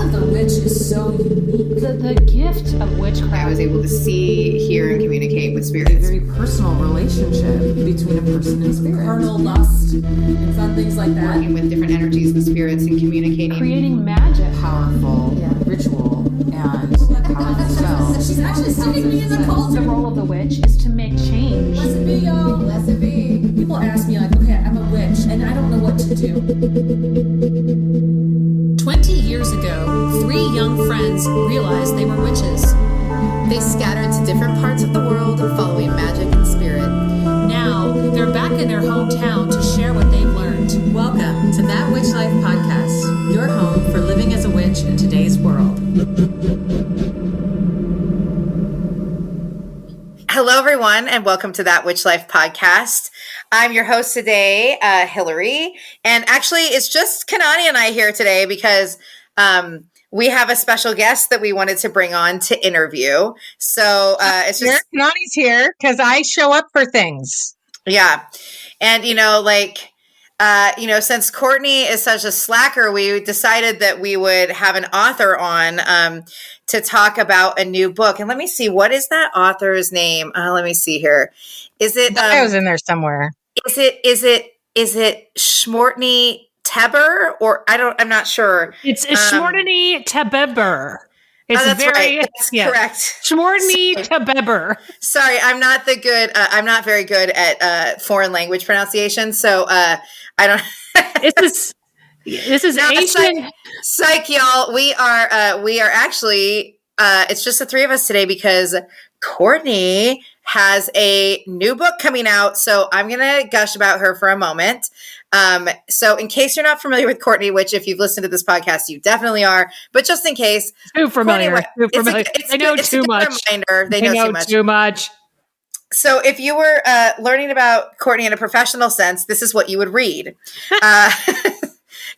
of the witch is so unique. The gift of witchcraft. I was able to see, hear, and communicate with spirits. A very personal relationship between a person and spirit. Carnal lust and fun things like that. Working with different energies and spirits and communicating. Creating magic. Powerful ritual and powerful spell. She's actually sticking me in the cold. The role of the witch is to make change. Blessed be, y'all. Blessed be. People ask me like, okay, I'm a witch and I don't know what to do. 20 years ago, 3 young friends realized they were witches. They scattered to different parts of the world following magic and spirit. Now, they're back in their hometown to share what they've learned. Welcome to That Witch Life Podcast, your home for living as a witch in today's world. Hello, everyone, and welcome to That Witch Life Podcast. I'm your host today, Hillary, and actually it's just Kanani and I here today because we have a special guest that we wanted to bring on to interview. So it's just Kanani's here because I show up for things. Yeah. And, since Courtney is such a slacker, we decided that we would have an author on to talk about a new book. And let me see, what is that author's name? Let me see here. Is it? I was in there somewhere. Is it Courtney Teber or I'm not sure. It's Courtney Teber. It's that's very right. That's correct. Courtney Teber. Sorry, I'm not very good at foreign language pronunciation. So I don't. This is no, Asian. Psych, y'all. We are actually. It's just the three of us today because Courtney has a new book coming out. So I'm gonna gush about her for a moment. So in case you're not familiar with Courtney, which if you've listened to this podcast, you definitely are, but just in case, too familiar. They know too much. Reminder. They know too much. So if you were learning about Courtney in a professional sense, this is what you would read.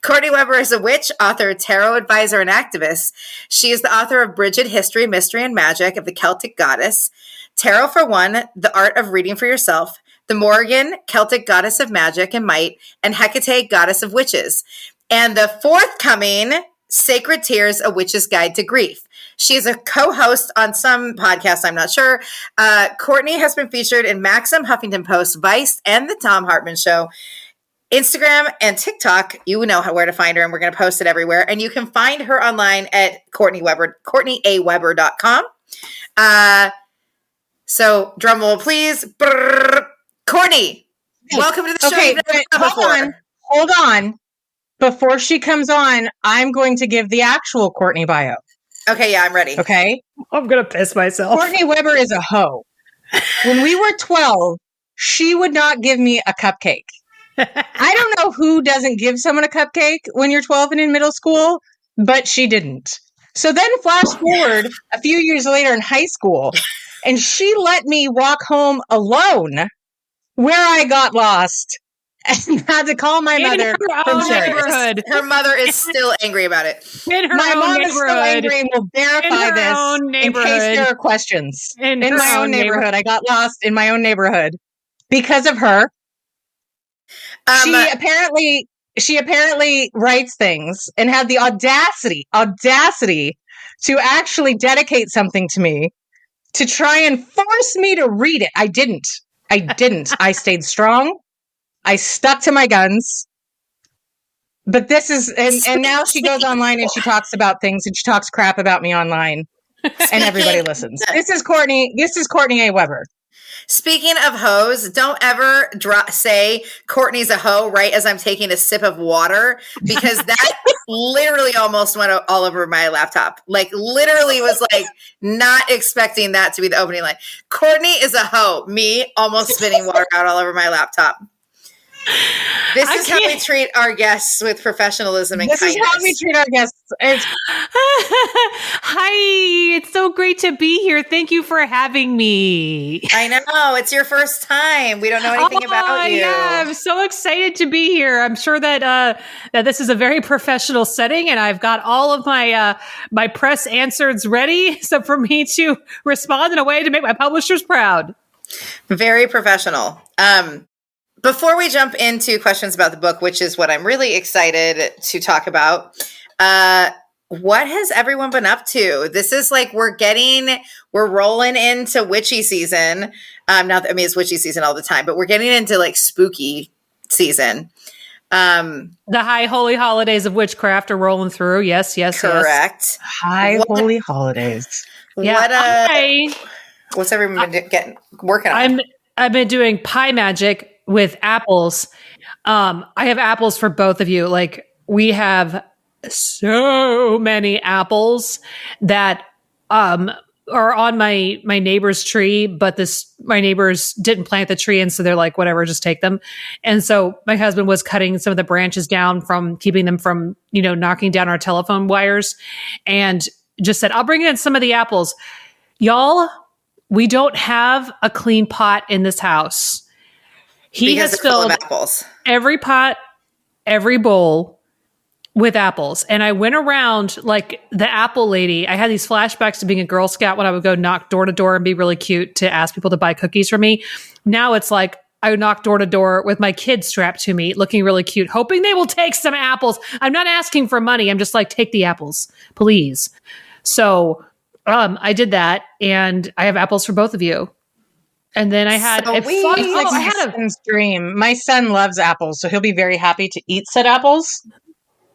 Courtney Weber is a witch, author, tarot advisor, and activist. She is the author of Bridget, History, Mystery, and Magic of the Celtic Goddess, Tarot for One, The Art of Reading for Yourself, the Morrigan, Celtic Goddess of Magic and Might, and Hecate, Goddess of Witches, and the forthcoming Sacred Tears, A Witch's Guide to Grief. She is a co-host on some podcasts, I'm not sure. Courtney has been featured in Maxim, Huffington Post, Vice, and The Thom Hartmann Show. Instagram and TikTok, you know where to find her, and we're going to post it everywhere. And you can find her online at CourtneyAweber.com. So, drum roll, please. Brrr. Courtney, welcome to the show. Okay, hold on. Before she comes on, I'm going to give the actual Courtney bio. Okay, yeah, I'm ready. Okay? I'm going to piss myself. Courtney Weber is a hoe. When we were 12, she would not give me a cupcake. I don't know who doesn't give someone a cupcake when you're 12 and in middle school, but she didn't. So then flash forward a few years later in high school, and she let me walk home alone where I got lost and had to call my mother from neighborhood. Her mother is still angry about it. My mom is still angry and will verify this in case there are questions. In my own neighborhood. I got lost in my own neighborhood because of her. She apparently writes things and had the audacity to actually dedicate something to me to try and force me to read it. I didn't. I stayed strong. I stuck to my guns. But this is, and now she goes online and she talks about things and she talks crap about me online and everybody listens. This is Courtney A. Weber. Speaking of hoes, don't ever say Courtney's a hoe right as I'm taking a sip of water, because that literally almost went all over my laptop. Like literally was like not expecting that to be the opening line. Courtney is a hoe. Me almost spitting water out all over my laptop. This is how we treat our guests with professionalism and kindness. This is how we treat our guests. Hi, it's so great to be here. Thank you for having me. I know, it's your first time. We don't know anything about you. Yeah, I'm so excited to be here. I'm sure that this is a very professional setting, and I've got all of my my press answers ready, so for me to respond in a way to make my publishers proud. Very professional. Before we jump into questions about the book, which is what I'm really excited to talk about, what has everyone been up to? This is like we're rolling into witchy season. It's witchy season all the time, but we're getting into like spooky season. The high holy holidays of witchcraft are rolling through. Yes. Correct. High holy holidays. What's everyone working on? I've been doing pie magic with apples. I have apples for both of you. Like, we have so many apples that are on my neighbor's tree, but my neighbors didn't plant the tree, and so they're like, whatever, just take them. And so my husband was cutting some of the branches down from keeping them from, knocking down our telephone wires, and just said, I'll bring in some of the apples. Y'all, we don't have a clean pot in this house. He has filled every pot, every bowl with apples. And I went around like the apple lady. I had these flashbacks to being a Girl Scout when I would go knock door to door and be really cute to ask people to buy cookies for me. Now it's like I would knock door to door with my kids strapped to me, looking really cute, hoping they will take some apples. I'm not asking for money. I'm just like, take the apples, please. So I did that, and I have apples for both of you. And then I had son's dream. My son loves apples, so he'll be very happy to eat said apples.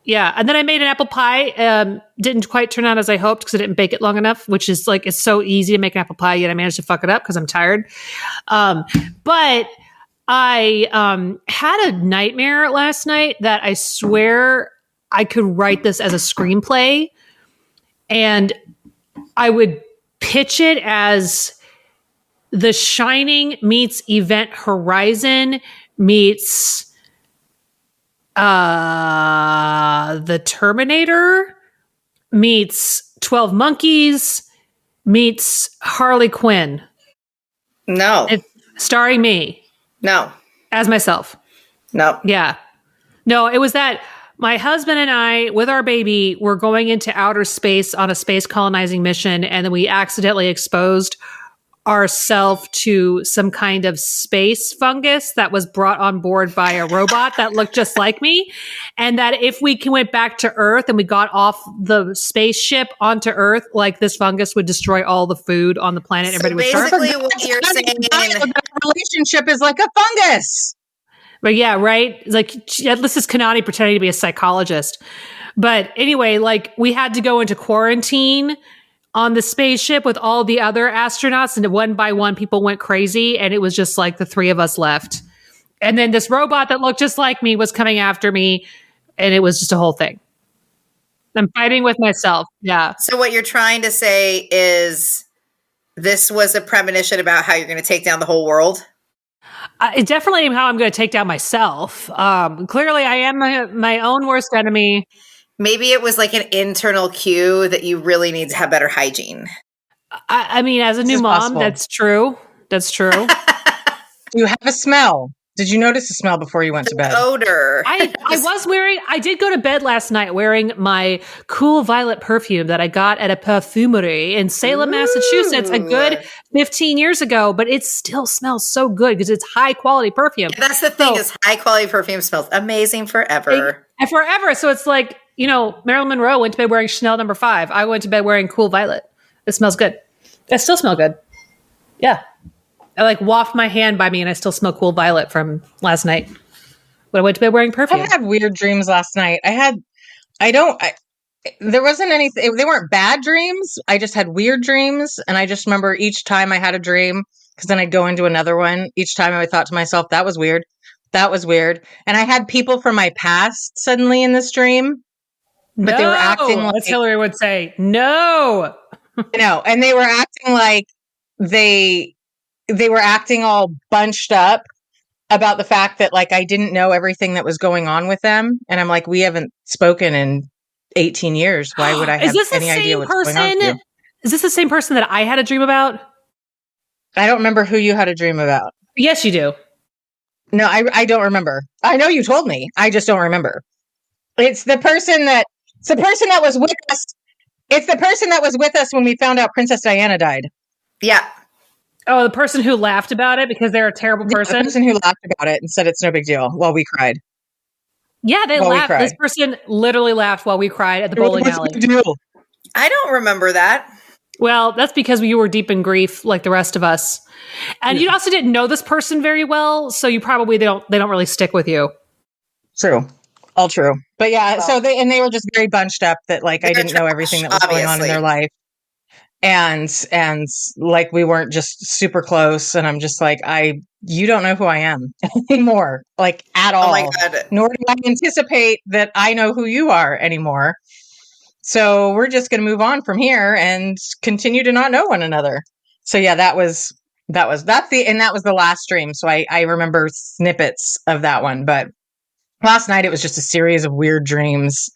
Yeah, and then I made an apple pie. Didn't quite turn out as I hoped because I didn't bake it long enough, which is like, it's so easy to make an apple pie, yet I managed to fuck it up because I'm tired. But I had a nightmare last night that I swear I could write this as a screenplay, and I would pitch it as The Shining meets Event Horizon meets The Terminator meets 12 Monkeys meets Harley Quinn. No. It's starring me. No. As myself. No. Yeah. No, it was that my husband and I, with our baby, were going into outer space on a space colonizing mission, and then we accidentally exposed ourselves to some kind of space fungus that was brought on board by a robot that looked just like me. And that if we went back to Earth and we got off the spaceship onto Earth, like, this fungus would destroy all the food on the planet. So everybody would starve. basically what you're saying, the relationship is like a fungus. But yeah, right? Like, this is Kanani pretending to be a psychologist. But anyway, like, we had to go into quarantine on the spaceship with all the other astronauts, and one by one people went crazy, and it was just like the three of us left. And then this robot that looked just like me was coming after me, and it was just a whole thing. I'm fighting with myself. Yeah. So what you're trying to say is this was a premonition about how you're going to take down the whole world? It definitely how I'm going to take down myself. Clearly, I am my own worst enemy. Maybe it was like an internal cue that you really need to have better hygiene. I mean, as a new mom, possible. That's true. That's true. You have a smell. Did you notice the smell before you went to bed? Odor. I did go to bed last night wearing my Cool Violet perfume that I got at a perfumery in Salem, Massachusetts, a good 15 years ago, but it still smells so good because it's high quality perfume. Yeah, that's the thing, is high quality perfume smells amazing forever. Forever. So it's like, Marilyn Monroe went to bed wearing Chanel No. 5. I went to bed wearing Cool Violet. It smells good. I still smell good. Yeah. I like waft my hand by me and I still smell Cool Violet from last night when I went to bed wearing perfume. I had weird dreams last night. There wasn't anything, they weren't bad dreams. I just had weird dreams. And I just remember each time I had a dream, because then I'd go into another one. Each time I thought to myself, that was weird. That was weird. And I had people from my past suddenly in this dream. But they were acting like, as Hillary would say, no. And they were acting like they were acting all bunched up about the fact that, like, I didn't know everything that was going on with them. And I'm like, we haven't spoken in 18 years. Why would I have any idea what's going on with you? Is this the same person that I had a dream about? I don't remember who you had a dream about. Yes, you do. No, I don't remember. I know you told me. I just don't remember. It's the person that was with us. It's the person that was with us when we found out Princess Diana died. Yeah. Oh, the person who laughed about it because they're a terrible person? The person who laughed about it and said it's no big deal while we cried. Yeah, they laughed. This person literally laughed while we cried at the bowling alley. I don't remember that. Well, that's because you were deep in grief like the rest of us. And you also didn't know this person very well, so you probably they don't really stick with you. True. All true. But yeah, so they were just very bunched up that like I didn't know everything that was going on in their life. And like we weren't just super close, and I'm just like, you don't know who I am anymore, like at all. Oh my God. Nor do I anticipate that I know who you are anymore. So we're just going to move on from here and continue to not know one another. So yeah, that was the last stream. So I remember snippets of that one, but last night it was just a series of weird dreams.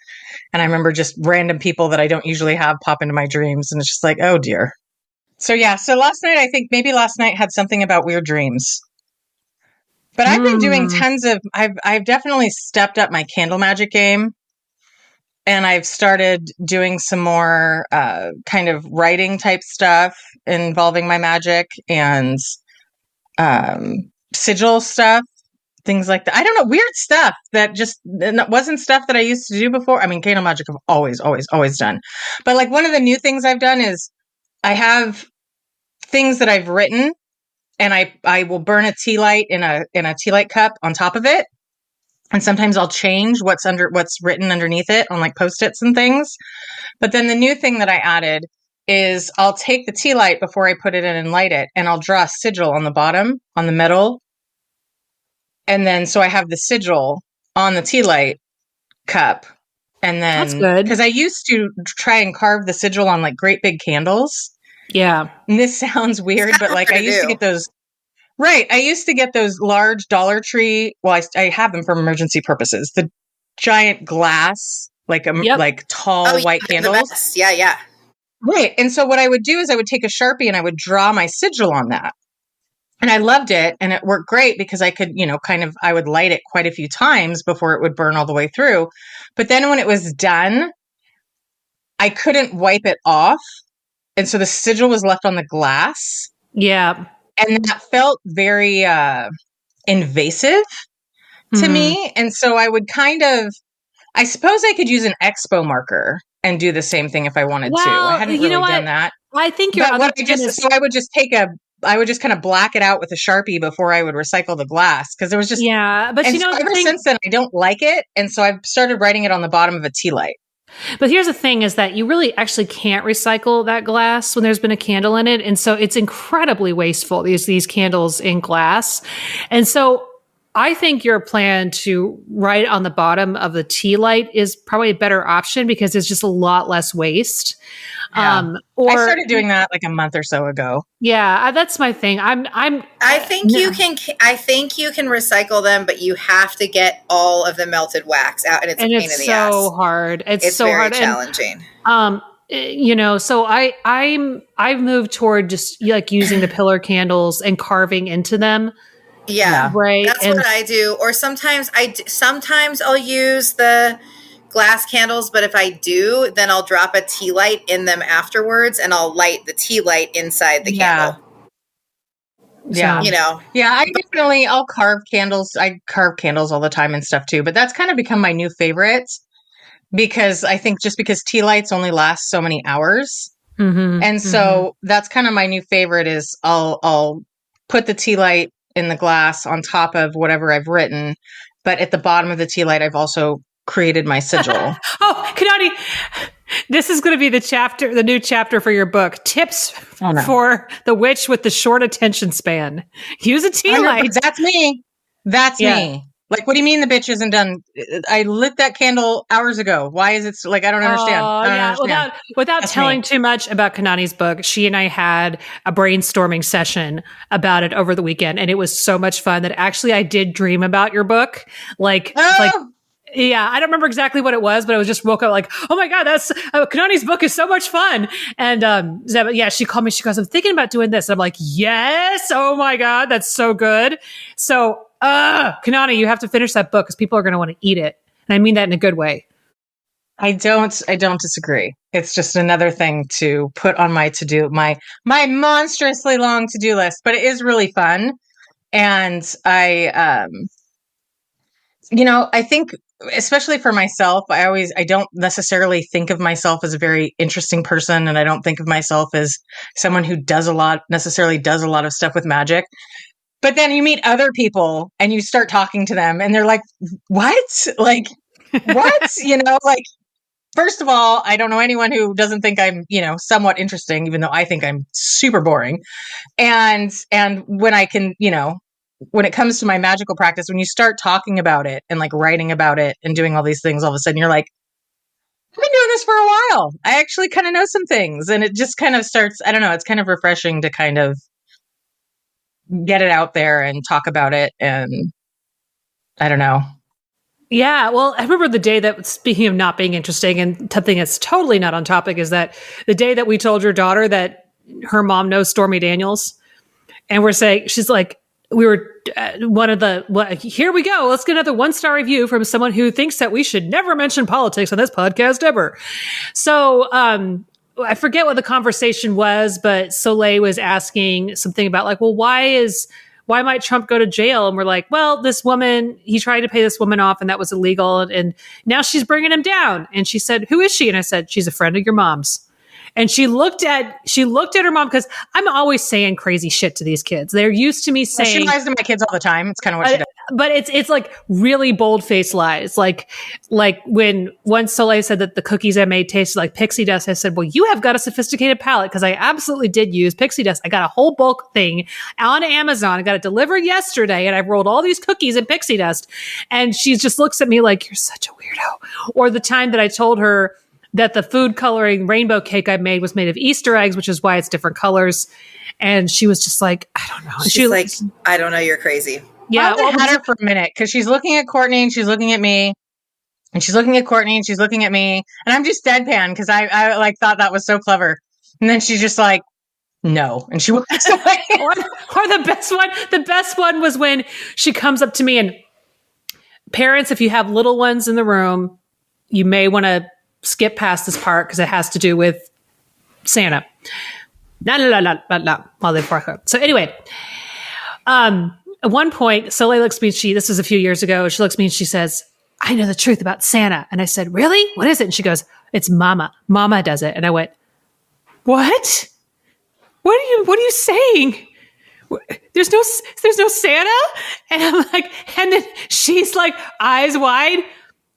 And I remember just random people that I don't usually have pop into my dreams. And it's just like, oh dear. So yeah, so last night, I think maybe last night had something about weird dreams. But I've been doing I've definitely stepped up my candle magic game. And I've started doing some more kind of writing type stuff involving my magic and sigil stuff, things like that. I don't know, weird stuff that just wasn't stuff that I used to do before. I mean, candle magic I've always done. But like one of the new things I've done is I have things that I've written, and I will burn a tea light in a tea light cup on top of it. And sometimes I'll change what's written underneath it on like Post-its and things. But then the new thing that I added is I'll take the tea light before I put it in and light it, and I'll draw a sigil on the bottom, on the metal. And then, so I have the sigil on the tea light cup. And then, that's good. Because I used to try and carve the sigil on like great big candles. Yeah. And this sounds weird, but like I used to get those. Right. I used to get those large Dollar Tree. Well, I have them for emergency purposes. The giant glass, like tall white candles. Yeah, yeah. Right. And so what I would do is I would take a Sharpie and I would draw my sigil on that. And I loved it. And it worked great because I could, I would light it quite a few times before it would burn all the way through. But then when it was done, I couldn't wipe it off. And so the sigil was left on the glass. Yeah. And that felt very invasive to me. And so I would I suppose I could use an expo marker and do the same thing if I wanted to. I hadn't really done that. I think so I would just I would just kind of black it out with a Sharpie before I would recycle the glass. Because there was just, but ever since then, I don't like it. And so I've started writing it on the bottom of a tea light. But here's the thing is that you really actually can't recycle that glass when there's been a candle in it. And so it's incredibly wasteful, these candles in glass. And so I think your plan to write on the bottom of the tea light is probably a better option because it's just a lot less waste. Yeah. I started doing that like a month or so ago. Yeah, that's my thing. I think you can recycle them, but you have to get all of the melted wax out, and it's a pain in the ass. So hard. It's so very hard. challenging. So I've moved toward just like using the pillar candles and carving into them. Yeah, right. That's what I do. Or sometimes I'll use the glass candles, but if I do, then I'll drop a tea light in them afterwards, and I'll light the tea light inside the candle. Yeah. I'll carve candles. I carve candles all the time and stuff too, but that's kind of become my new favorite because I think just because tea lights only last so many hours. And so that's kind of my new favorite is I'll put the tea light in the glass on top of whatever I've written, but at the bottom of the tea light, I've also created my sigil. Kanani, this is going to be the new chapter for your book. Tips for the witch with the short attention span. Use a tea light. That's me. That's me. Like, what do you mean the bitch isn't done? I lit that candle hours ago. Why is it like, I don't understand. Without telling too much about Kanani's book, she and I had a brainstorming session about it over the weekend. And it was so much fun that actually I did dream about your book. Yeah, I don't remember exactly what it was, but I was just woke up like, oh my God, that's Kanani's book is so much fun. And she called me. She goes, I'm thinking about doing this. And I'm like, yes. Oh my God, that's so good. So, Kanani, you have to finish that book because people are going to want to eat it. And I mean that in a good way. I don't disagree. It's just another thing to put on my to-do, my monstrously long to-do list, but it is really fun. And I think especially for myself, I don't necessarily think of myself as a very interesting person. And I don't think of myself as someone who necessarily does a lot of stuff with magic. But then you meet other people and you start talking to them and they're like, what? Like, what? Like, first of all, I don't know anyone who doesn't think I'm, somewhat interesting, even though I think I'm super boring. And when I can, when it comes to my magical practice, when you start talking about it and like writing about it and doing all these things, all of a sudden you're like, I've been doing this for a while. I actually kind of know some things. And it just kind of starts, I don't know, it's kind of refreshing to kind of get it out there and talk about it. And I don't know. Yeah, well, I remember the day that, speaking of not being interesting and something that's totally not on topic, is that the day that we told your daughter that her mom knows Stormy Daniels. And we're saying, she's like, we were here we go. Let's get another 1-star review from someone who thinks that we should never mention politics on this podcast ever. So I forget what the conversation was, but Soleil was asking something about like, well, why might Trump go to jail? And we're like, well, this woman, he tried to pay this woman off and that was illegal. And now she's bringing him down. And she said, who is she? And I said, she's a friend of your mom's. And she looked at her mom, because I'm always saying crazy shit to these kids. They're used to me saying, she lies to my kids all the time. It's kind of what she does. But it's like really bold-faced lies. Like when once Soleil said that the cookies I made tasted like pixie dust, I said, well, you have got a sophisticated palate, because I absolutely did use pixie dust. I got a whole bulk thing on Amazon. I got it delivered yesterday, and I rolled all these cookies in pixie dust. And she just looks at me like, you're such a weirdo. Or the time that I told her that the food coloring rainbow cake I made was made of Easter eggs, which is why it's different colors. And she was just like, I don't know. She's like, I don't know, you're crazy. Yeah. I had her for a minute, because she's looking at Courtney and she's looking at me. And she's looking at Courtney and she's looking at me. And I'm just deadpan, because I like thought that was so clever. And then she's just like, no. And she walks away. or the best one was when she comes up to me, and parents, if you have little ones in the room, you may want to skip past this part because it has to do with Santa. While they park up. So anyway, at one point, Soleil looks at me, this was a few years ago, she looks at me and she says, I know the truth about Santa. And I said, really? What is it? And she goes, it's Mama. Mama does it. And I went, what? What are you saying? There's no Santa? And I'm like, and then she's like, eyes wide.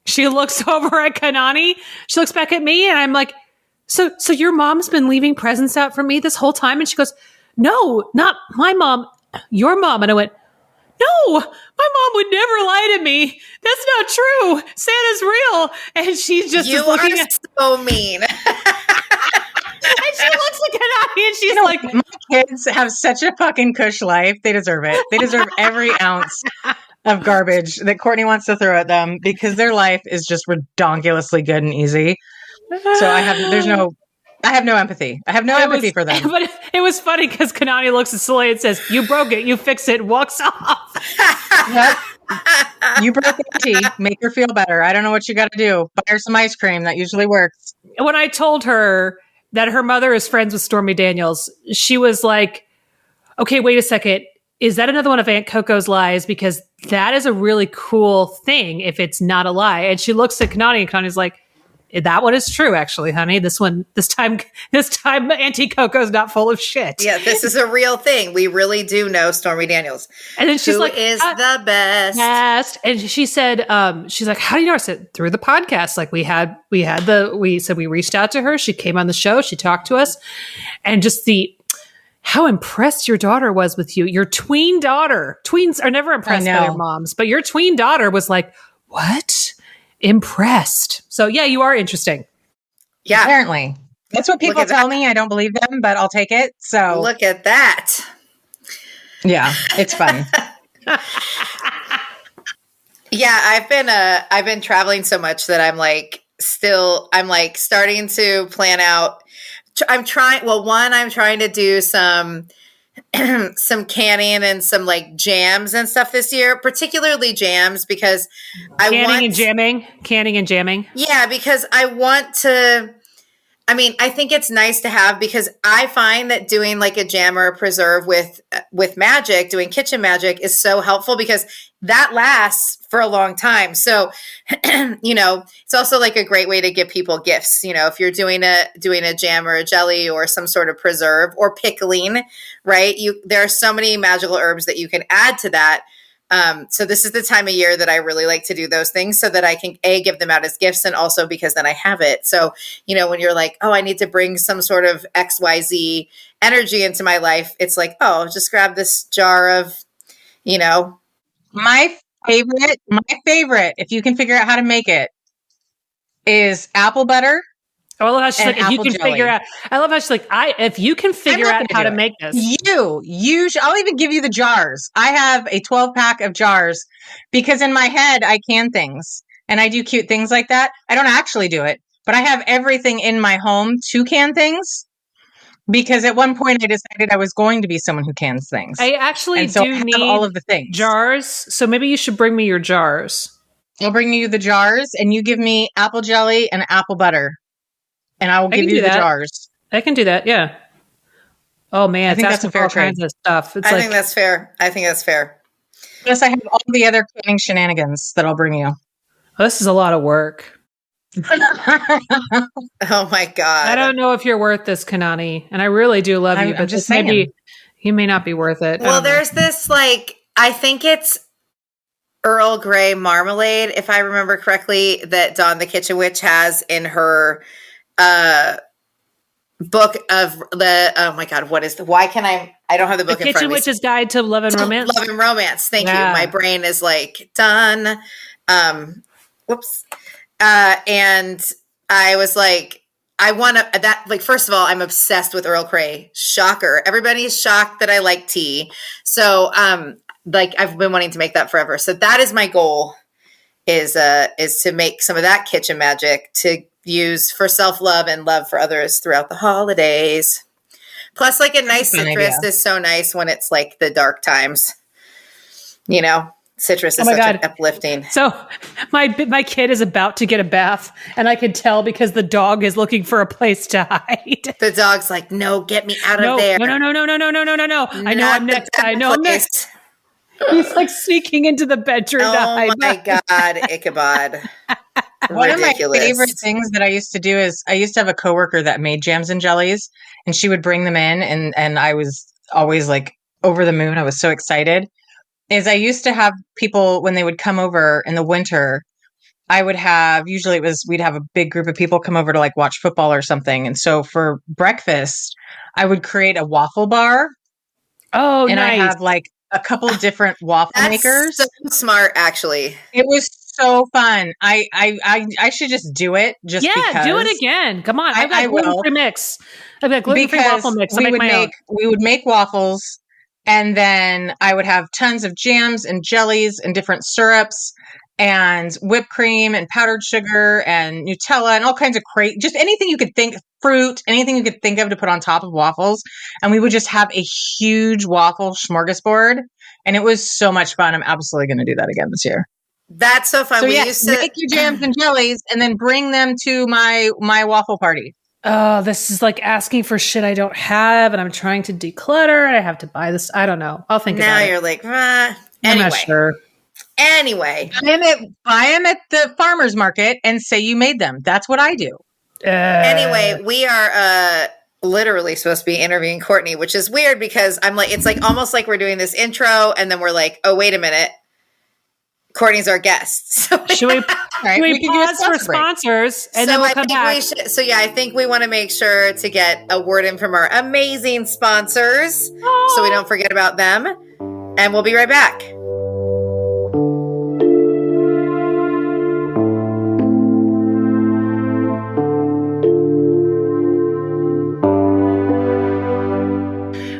She looks over at Kanani. She looks back at me, and I'm like, so your mom's been leaving presents out for me this whole time? And she goes, no, not my mom, your mom. And I went, no, my mom would never lie to me. That's not true. Santa's real. And she's just looking at so mean. And she looks like Kanani, and she's like, my kids have such a fucking cush life. They deserve it. They deserve every ounce of garbage that Courtney wants to throw at them, because their life is just redonkulously good and easy. So I have no empathy. I have no empathy for them. But it was funny because Kanani looks at Soleil and says, you broke it, you fix it, and walks off. Yep. You broke the tea, make her feel better. I don't know what you got to do. Buy her some ice cream. That usually works. When I told her that her mother is friends with Stormy Daniels, she was like, okay, wait a second. Is that another one of Aunt Coco's lies? Because that is a really cool thing if it's not a lie. And she looks at Kanani, and Kanani's like, that one is true, actually, honey. This time, Auntie Coco's not full of shit. Yeah, this is a real thing. We really do know Stormy Daniels. And then she's Who like, is the best? And she said, she's like, how do you know? I said, through the podcast. Like we reached out to her. She came on the show. She talked to us, and just how impressed your daughter was with you. Your tween daughter. Tweens are never impressed by their moms, but your tween daughter was like, what? Impressed. So yeah, you are interesting. Yeah. Apparently. That's what people tell me. I don't believe them, but I'll take it. So look at that. Yeah, it's fun. Yeah, I've been traveling so much that I'm starting to plan out. I'm trying to do some canning and some like jams and stuff this year, particularly jams, because Canning and jamming. Yeah, because I want to I mean, I think it's nice to have, because I find that doing like a jam or a preserve with magic, doing kitchen magic, is so helpful because that lasts for a long time. So, it's also like a great way to give people gifts. If you're doing a jam or a jelly or some sort of preserve or pickling, right? There are so many magical herbs that you can add to that. So this is the time of year that I really like to do those things so that I can give them out as gifts, and also because then I have it. So, when you're like, oh, I need to bring some sort of XYZ energy into my life, it's like, oh, just grab this jar of, My favorite, if you can figure out how to make it, is apple butter. Oh, I love how she's like, if you can figure out. I love how she's like, if you can figure out how to make this. I'll even give you the jars. I have a 12-pack of jars because in my head, I can things and I do cute things like that. I don't actually do it, but I have everything in my home to can things because at one point I decided I was going to be someone who cans things. I actually need all of the things. Jars. So maybe you should bring me your jars. I'll bring you the jars and you give me apple jelly and apple butter. And I will give you the jars. I can do that. Yeah. Oh man, I think that's a fair trade. Kinds of stuff. I think that's fair. Plus, I have all the other canning shenanigans that I'll bring you. Oh, this is a lot of work. Oh my God. I don't know if you're worth this, Kanani, and I really do love you, but just maybe you may not be worth it. Well, there's this I think it's Earl Grey marmalade, if I remember correctly, that Dawn the Kitchen Witch has in her book of the, oh my God, what is I don't have the book in front of me. Kitchen Witch's Guide to Love and Romance. Love and Romance. Thank you. My brain is like done. Whoops. And I was like, I want to, that, like, first of all, I'm obsessed with Earl Grey. Shocker. Everybody's shocked that I like tea. So, I've been wanting to make that forever. So that is my goal, is to make some of that kitchen magic to use for self-love and love for others throughout the holidays. Plus, like, a nice citrus is so nice when it's like the dark times. Citrus is such uplifting. So my kid is about to get a bath, and I can tell because the dog is looking for a place to hide. The dog's like, no, get me out of there. No. I know I'm next. He's like sneaking into the bedroom to hide. Oh my God, Ichabod. One of my favorite things that I used to do is I used to have a coworker that made jams and jellies, and she would bring them in, and I was always like over the moon. I was so excited. Is I used to have people, when they would come over in the winter, we'd have a big group of people come over to like watch football or something. And so for breakfast, I would create a waffle bar. Oh, and nice. I have like a couple different waffle makers. So smart, actually. It was so fun. I should just do it because. Do it again. Come on. I've got gluten-free mix. I've got gluten-free waffle mix. We would make waffles, and then I would have tons of jams and jellies and different syrups and whipped cream and powdered sugar and Nutella and all kinds of just anything you could think, fruit, anything you could think of to put on top of waffles. And we would just have a huge waffle smorgasbord. And it was so much fun. I'm absolutely going to do that again this year. That's so fun. So make your jams and jellies and then bring them to my waffle party. Oh, this is like asking for shit I don't have, and I'm trying to declutter. I have to buy this. I don't know. I'll think about it. Now you're like, anyway. I'm not sure. Anyway. Buy them at the farmer's market and say you made them. That's what I do. Anyway, we are literally supposed to be interviewing Courtney, which is weird because I'm like, it's like almost like we're doing this intro and then we're like, oh, wait a minute. Courtney's our guest. So should we pause for sponsors and then we'll come back? I think we want to make sure to get a word in from our amazing sponsors so we don't forget about them. And we'll be right back.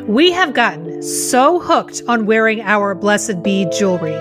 We have gotten so hooked on wearing our Blessed Bead jewelry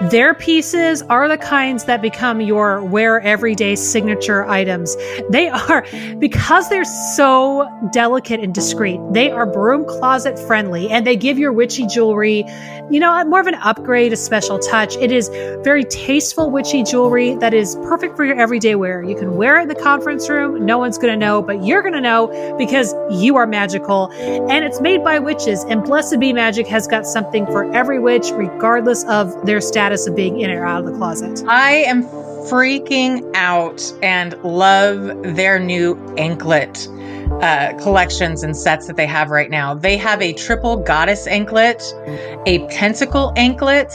Their pieces are the kinds that become your wear everyday signature items. They are, because they're so delicate and discreet, they are broom closet friendly, and they give your witchy jewelry, more of an upgrade, a special touch. It is very tasteful witchy jewelry that is perfect for your everyday wear. You can wear it in the conference room. No one's going to know, but you're going to know because you are magical. And it's made by witches, and Blessed Be Magic has got something for every witch, regardless of their status of being in or out of the closet. I am freaking out and love their new anklet collections and sets that they have right now. They have a triple goddess anklet, a pentacle anklet,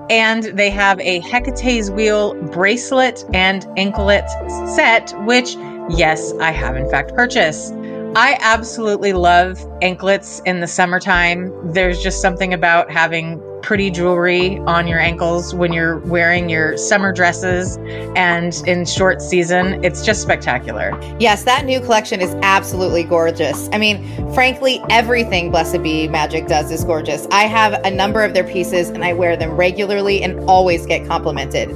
and they have a Hecate's wheel bracelet and anklet set, which, yes, I have in fact purchased. I absolutely love anklets in the summertime. There's just something about having pretty jewelry on your ankles when you're wearing your summer dresses and in short season. It's just spectacular. Yes, that new collection is absolutely gorgeous. I mean, frankly, everything Blessed Be Magic does is gorgeous. I have a number of their pieces and I wear them regularly and always get complimented.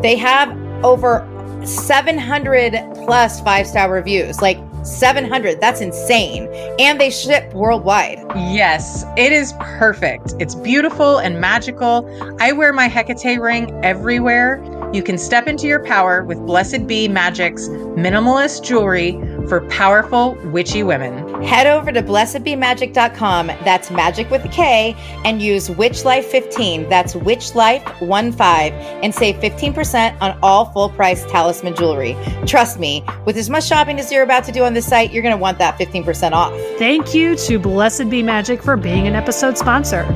They have over 700 plus 5-star reviews, like 700. That's insane. And they ship worldwide. Yes, it is perfect. It's beautiful and magical. I wear my Hecate ring everywhere. You can step into your power with Blessed Be Magic's minimalist jewelry for powerful, witchy women. Head over to blessedbemagic.com, that's magic with a K, and use WitchLife15, that's WitchLife15, and save 15% on all full-price talisman jewelry. Trust me, with as much shopping as you're about to do on this site, you're going to want that 15% off. Thank you to Blessed Be Magic for being an episode sponsor.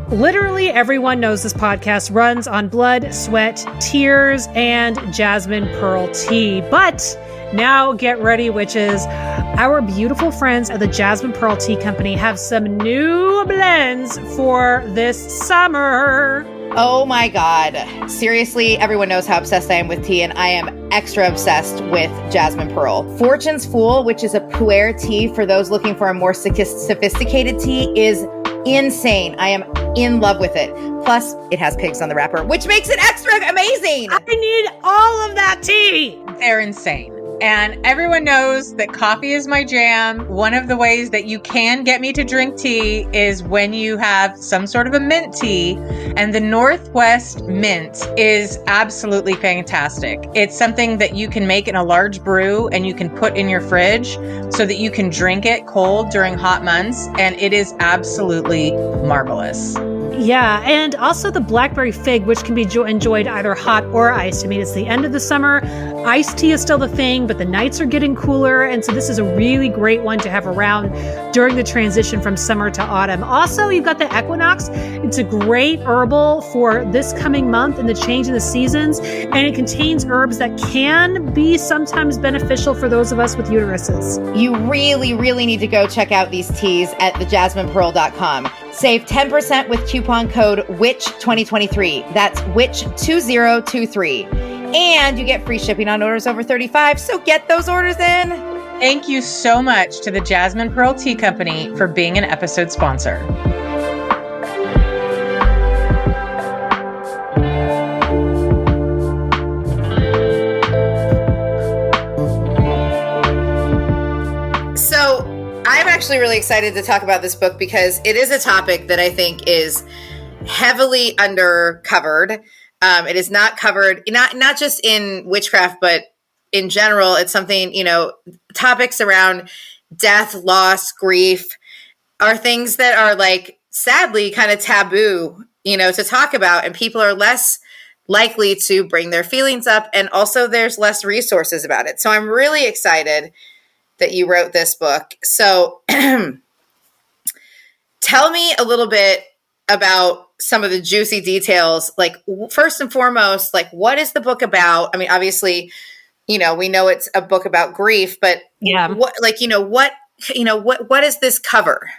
Literally everyone knows this podcast runs on blood, sweat, tears, and jasmine pearl tea. But now get ready, witches. Our beautiful friends at the Jasmine Pearl Tea Company have some new blends for this summer. Oh my God. Seriously, everyone knows how obsessed I am with tea, and I am extra obsessed with Jasmine Pearl. Fortune's Fool, which is a pu'er tea for those looking for a more sophisticated tea, is insane. I am in love with it. Plus, it has pigs on the wrapper, which makes it extra amazing. I need all of that tea. They're insane. And everyone knows that coffee is my jam. One of the ways that you can get me to drink tea is when you have some sort of a mint tea. And the Northwest Mint is absolutely fantastic. It's something that you can make in a large brew and you can put in your fridge so that you can drink it cold during hot months. And it is absolutely marvelous. Yeah, and also the blackberry fig, which can be enjoyed either hot or iced. I mean, it's the end of the summer. Iced tea is still the thing, but the nights are getting cooler. And so this is a really great one to have around during the transition from summer to autumn. Also, you've got the equinox. It's a great herbal for this coming month and the change in the seasons. And it contains herbs that can be sometimes beneficial for those of us with uteruses. You really, really need to go check out these teas at thejasminepearl.com. Save 10% with coupon code WITCH2023. That's WITCH2023. And you get free shipping on orders over $35. So get those orders in. Thank you so much to the Jasmine Pearl Tea Company for being an episode sponsor. I'm actually really excited to talk about this book because it is a topic that I think is heavily undercovered. It is not covered, not just in witchcraft, but in general. It's something, topics around death, loss, grief are things that are like, sadly, kind of taboo, to talk about. And people are less likely to bring their feelings up. And also there's less resources about it. So I'm really excited that you wrote this book. So tell me a little bit about some of the juicy details. Like, first and foremost, like, what is the book about? I mean, obviously, we know it's a book about grief, but yeah, what does this cover?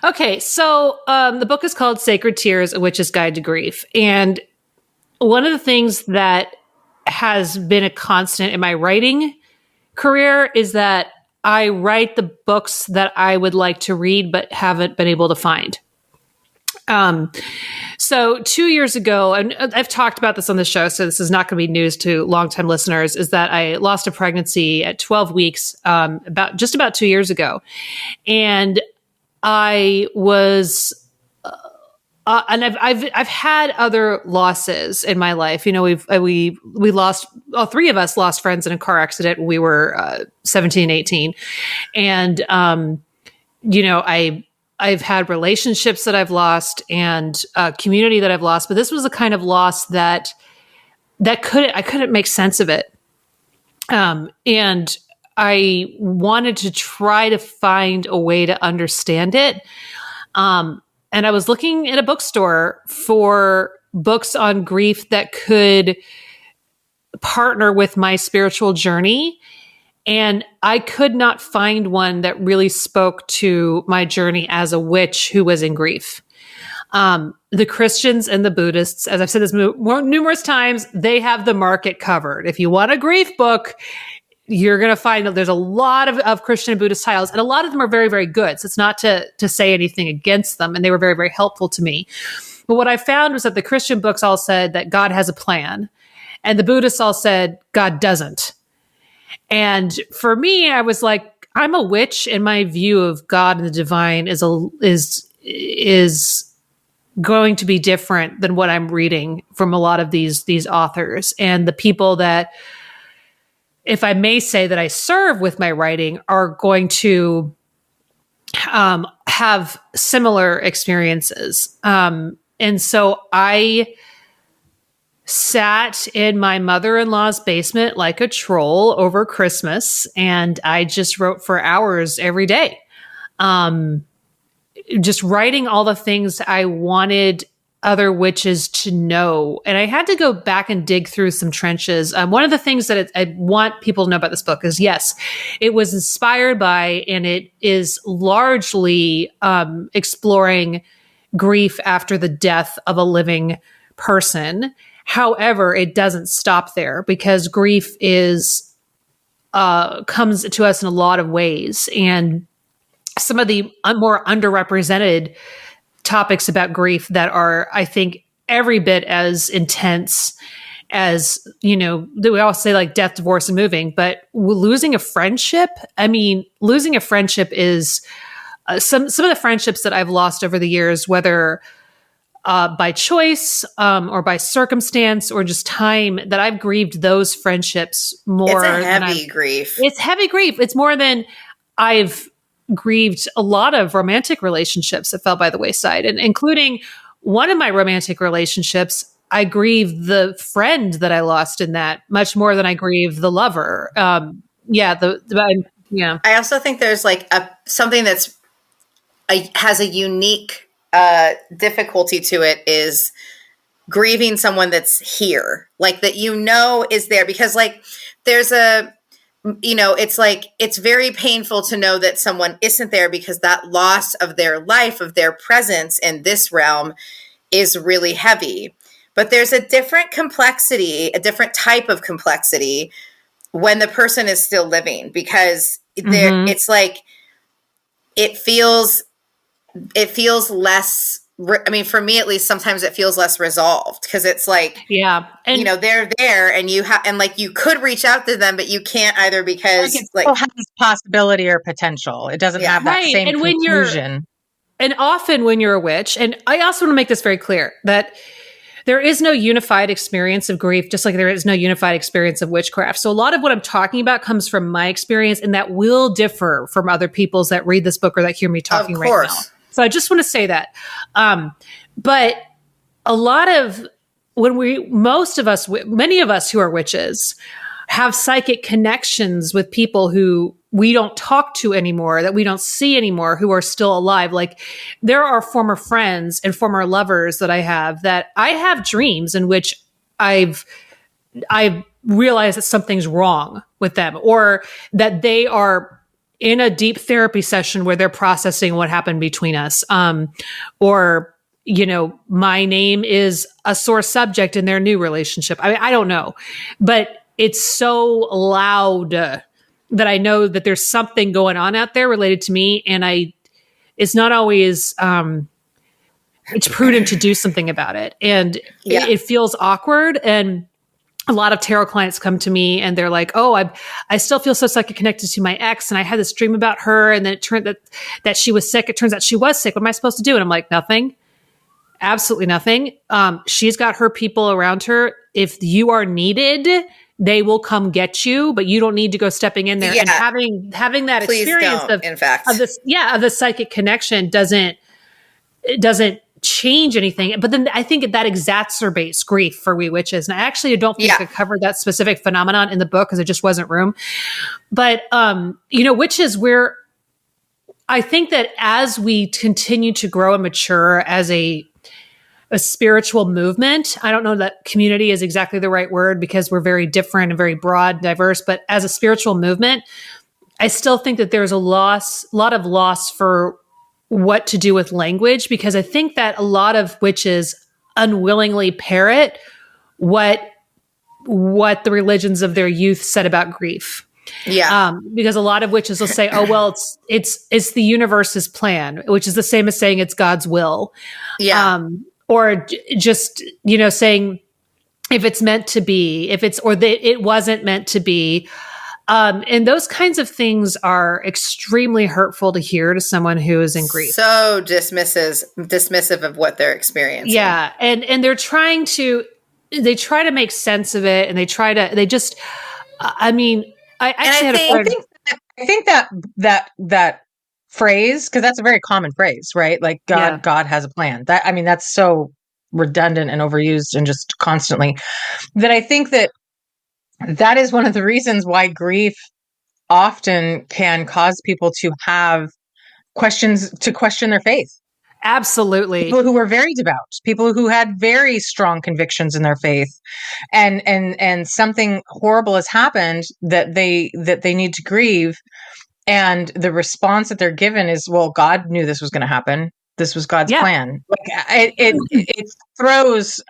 Okay. So, the book is called Sacred Tears, A Witch's Guide to Grief. And one of the things that has been a constant in my writing career is that I write the books that I would like to read but haven't been able to find. So 2 years ago, and I've talked about this on the show, so this is not going to be news to longtime listeners, is that I lost a pregnancy at 12 weeks, about 2 years ago. And I was, and I've had other losses in my life. You know, we lost, all three of us lost friends in a car accident when we were 17, 18. And, you know, I've had relationships that I've lost and community that I've lost, but this was a kind of loss that I couldn't make sense of it. And I wanted to try to find a way to understand it. And I was looking at a bookstore for books on grief that could partner with my spiritual journey. And I could not find one that really spoke to my journey as a witch who was in grief. The Christians and the Buddhists, as I've said this numerous times, they have the market covered. If you want a grief book, you're going to find that there's a lot of Christian and Buddhist titles, and a lot of them are very, very good. So it's not to say anything against them, and they were very, very helpful to me. But what I found was that the Christian books all said that God has a plan, and the Buddhists all said God doesn't. And for me, I was like, I'm a witch, and my view of God and the divine is going to be different than what I'm reading from a lot of these authors. And the people that, if I may say, that I serve with my writing are going to have similar experiences. And so I sat in my mother-in-law's basement like a troll over Christmas, and I just wrote for hours every day. Just writing all the things I wanted other witches to know. And I had to go back and dig through some trenches. One of the things that I want people to know about this book is, yes, it was inspired by, and it is largely exploring grief after the death of a living person. However, it doesn't stop there, because grief comes to us in a lot of ways. And some of the more underrepresented topics about grief that are, I think, every bit as intense as, you know, we all say like death, divorce, and moving, but losing a friendship. I mean, losing a friendship is some of the friendships that I've lost over the years, whether by choice or by circumstance or just time, that I've grieved those friendships more. It's a heavy grief. It's heavy grief. It's more than I've grieved a lot of romantic relationships that fell by the wayside, and including one of my romantic relationships. I grieve the friend that I lost in that much more than I grieve the lover. I also think there's like something that's has a unique difficulty to it, is grieving someone that's here, like that, you know, is there, because like there's a, you know, it's like, it's very painful to know that someone isn't there, because that loss of their life, of their presence in this realm is really heavy. But there's a different complexity, a different type of complexity when the person is still living, because it's like, it feels less, I mean, for me at least, sometimes it feels less resolved, because it's like, and, you know, they're there, and you have, and like you could reach out to them, but you can't either, because it still has possibility or potential. It doesn't have that same and conclusion. And often when you're a witch, and I also want to make this very clear, that there is no unified experience of grief, just like there is no unified experience of witchcraft. So a lot of what I'm talking about comes from my experience, and that will differ from other people's that read this book or that hear me talking right now. So I just want to say that. But a lot of many of us who are witches have psychic connections with people who we don't talk to anymore, that we don't see anymore, who are still alive. Like, there are former friends and former lovers that I have dreams in which I've realized that something's wrong with them, or that they are in a deep therapy session where they're processing what happened between us. Or, you know, my name is a sore subject in their new relationship. I don't know, but it's so loud that I know that there's something going on out there related to me. And it's not always it's prudent to do something about it. And it feels awkward. And a lot of tarot clients come to me and they're like, oh, I still feel so psychic connected to my ex. And I had this dream about her. And then it turned that she was sick. It turns out she was sick. What am I supposed to do? And I'm like, nothing. Absolutely nothing. She's got her people around her. If you are needed, they will come get you, but you don't need to go stepping in there. And having that experience of the psychic connection doesn't change anything. But then I think that exacerbates grief for we witches. And I actually don't think I covered that specific phenomenon in the book because it just wasn't room. But, witches, I think that as we continue to grow and mature as a spiritual movement, I don't know that community is exactly the right word because we're very different and very broad and diverse, but as a spiritual movement, I still think that there's a lot of loss for what to do with language, because I think that a lot of witches unwillingly parrot what the religions of their youth said about grief. Yeah. Because a lot of witches will say, oh, well, it's the universe's plan, which is the same as saying it's God's will. Yeah. Or just, saying if it's meant to be, it wasn't meant to be. And those kinds of things are extremely hurtful to hear to someone who is in grief. So dismissive of what they're experiencing. Yeah. And they try to make sense of it. And I think that phrase, because that's a very common phrase, right? Like God has a plan. That's so redundant and overused and just constantly, that I think that is one of the reasons why grief often can cause people to have question their faith. Absolutely. People who were very devout, people who had very strong convictions in their faith, and something horrible has happened that they need to grieve. And the response that they're given is, well, God knew this was going to happen. This was God's plan. Like it throws,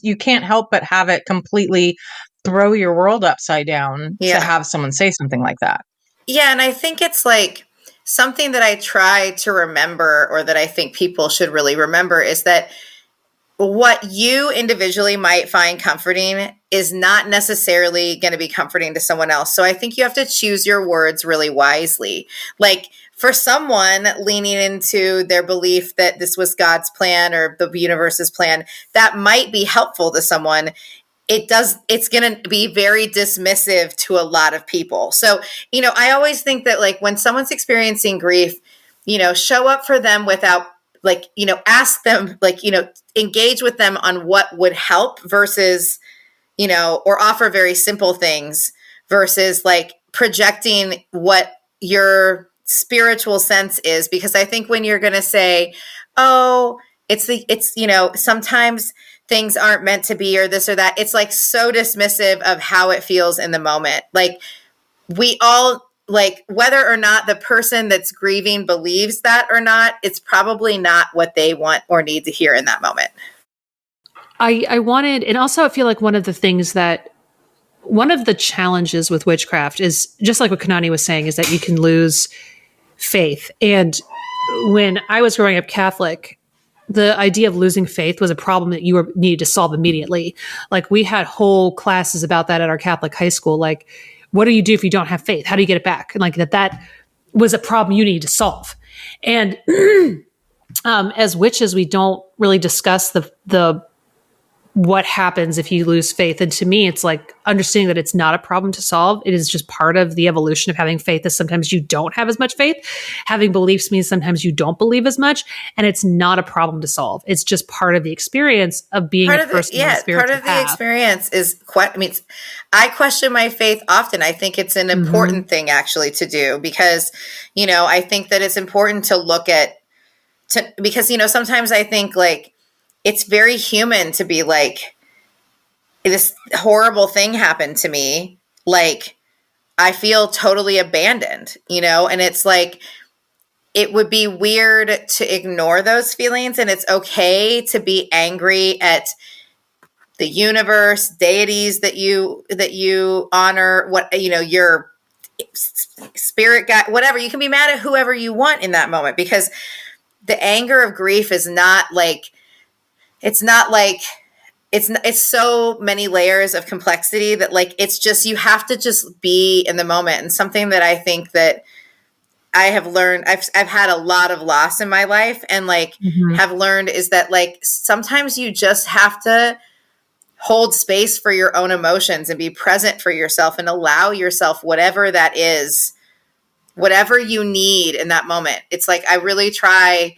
you can't help but have it completely throw your world upside down to have someone say something like that. Yeah. And I think it's like something that I try to remember, or that I think people should really remember, is that what you individually might find comforting is not necessarily going to be comforting to someone else. So I think you have to choose your words really wisely. Like, for someone leaning into their belief that this was God's plan or the universe's plan, that might be helpful to someone. It's going to be very dismissive to a lot of people. So, I always think that, like, when someone's experiencing grief, show up for them without, like, ask them, like, engage with them on what would help versus, or offer very simple things versus, like, projecting what your spiritual sense is. Because I think when you're going to say, oh, it's sometimes things aren't meant to be, or this or that, it's like so dismissive of how it feels in the moment. Like, we all, like, whether or not the person that's grieving believes that or not, it's probably not what they want or need to hear in that moment. I wanted, and also I feel like one of the challenges with witchcraft is, just like what Kanani was saying, is that you can lose faith. And when I was growing up Catholic, the idea of losing faith was a problem that you needed to solve immediately. Like, we had whole classes about that at our Catholic high school. Like, what do you do if you don't have faith? How do you get it back? And like that was a problem you need to solve. And as witches, we don't really discuss the what happens if you lose faith. And to me, it's like understanding that it's not a problem to solve. It is just part of the evolution of having faith, is sometimes you don't have as much faith. Having beliefs means sometimes you don't believe as much, and it's not a problem to solve. It's just part of the experience of being a person on the spiritual part of path. the experience is I question my faith often. I think it's an important thing actually to do, because, I think that it's important to look at, because, sometimes I think, like, it's very human to be like, this horrible thing happened to me. Like, I feel totally abandoned, and it's like, it would be weird to ignore those feelings. And it's okay to be angry at the universe, deities that you honor, your spirit guide, whatever. You can be mad at whoever you want in that moment, because the anger of grief is not like, it's so many layers of complexity that like, it's just, you have to just be in the moment. And something that I think that I have learned, I've had a lot of loss in my life, and like have learned is that like, sometimes you just have to hold space for your own emotions and be present for yourself and allow yourself whatever that is, whatever you need in that moment. It's like, I really try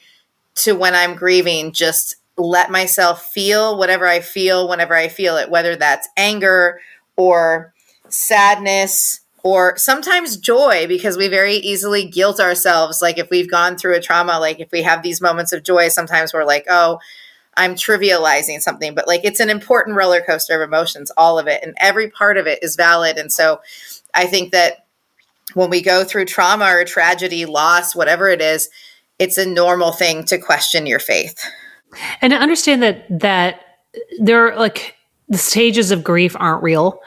to, when I'm grieving, just let myself feel whatever I feel whenever I feel it, whether that's anger or sadness or sometimes joy, because we very easily guilt ourselves. Like if we've gone through a trauma, like if we have these moments of joy, sometimes we're like, oh, I'm trivializing something, but like, it's an important roller coaster of emotions, all of it. And every part of it is valid. And so I think that when we go through trauma or tragedy, loss, whatever it is, it's a normal thing to question your faith. And to understand that there are like the stages of grief aren't real.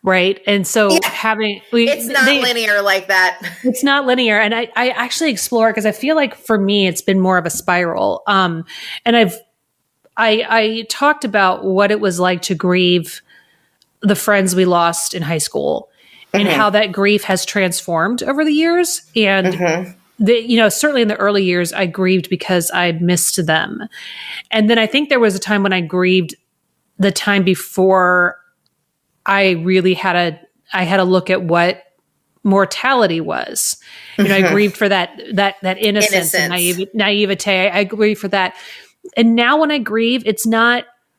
Right. And so it's not linear like that. It's not linear. And I actually explore, because I feel like for me, it's been more of a spiral. And I talked about what it was like to grieve the friends we lost in high school and how that grief has transformed over the years. And certainly in the early years, I grieved because I missed them. And then I think there was a time when I grieved the time before I really had a look at what mortality was. I grieved for that innocence. And naivete. I grieved for that. And now when I grieve,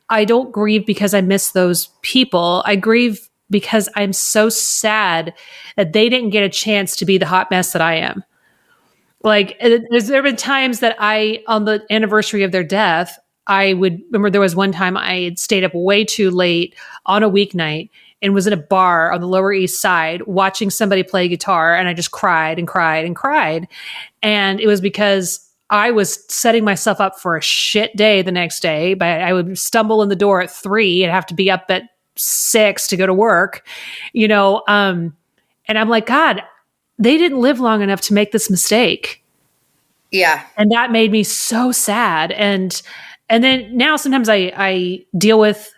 I don't grieve because I miss those people. I grieve because I'm so sad that they didn't get a chance to be the hot mess that I am. Like, there have been times that on the anniversary of their death, I would remember there was one time I had stayed up way too late on a weeknight and was in a bar on the Lower East Side watching somebody play guitar. And I just cried and cried and cried. And it was because I was setting myself up for a shit day the next day. But I would stumble in the door at 3 and have to be up at 6 to go to work, and I'm like, God, they didn't live long enough to make this mistake. Yeah. And that made me so sad. And then now sometimes I deal with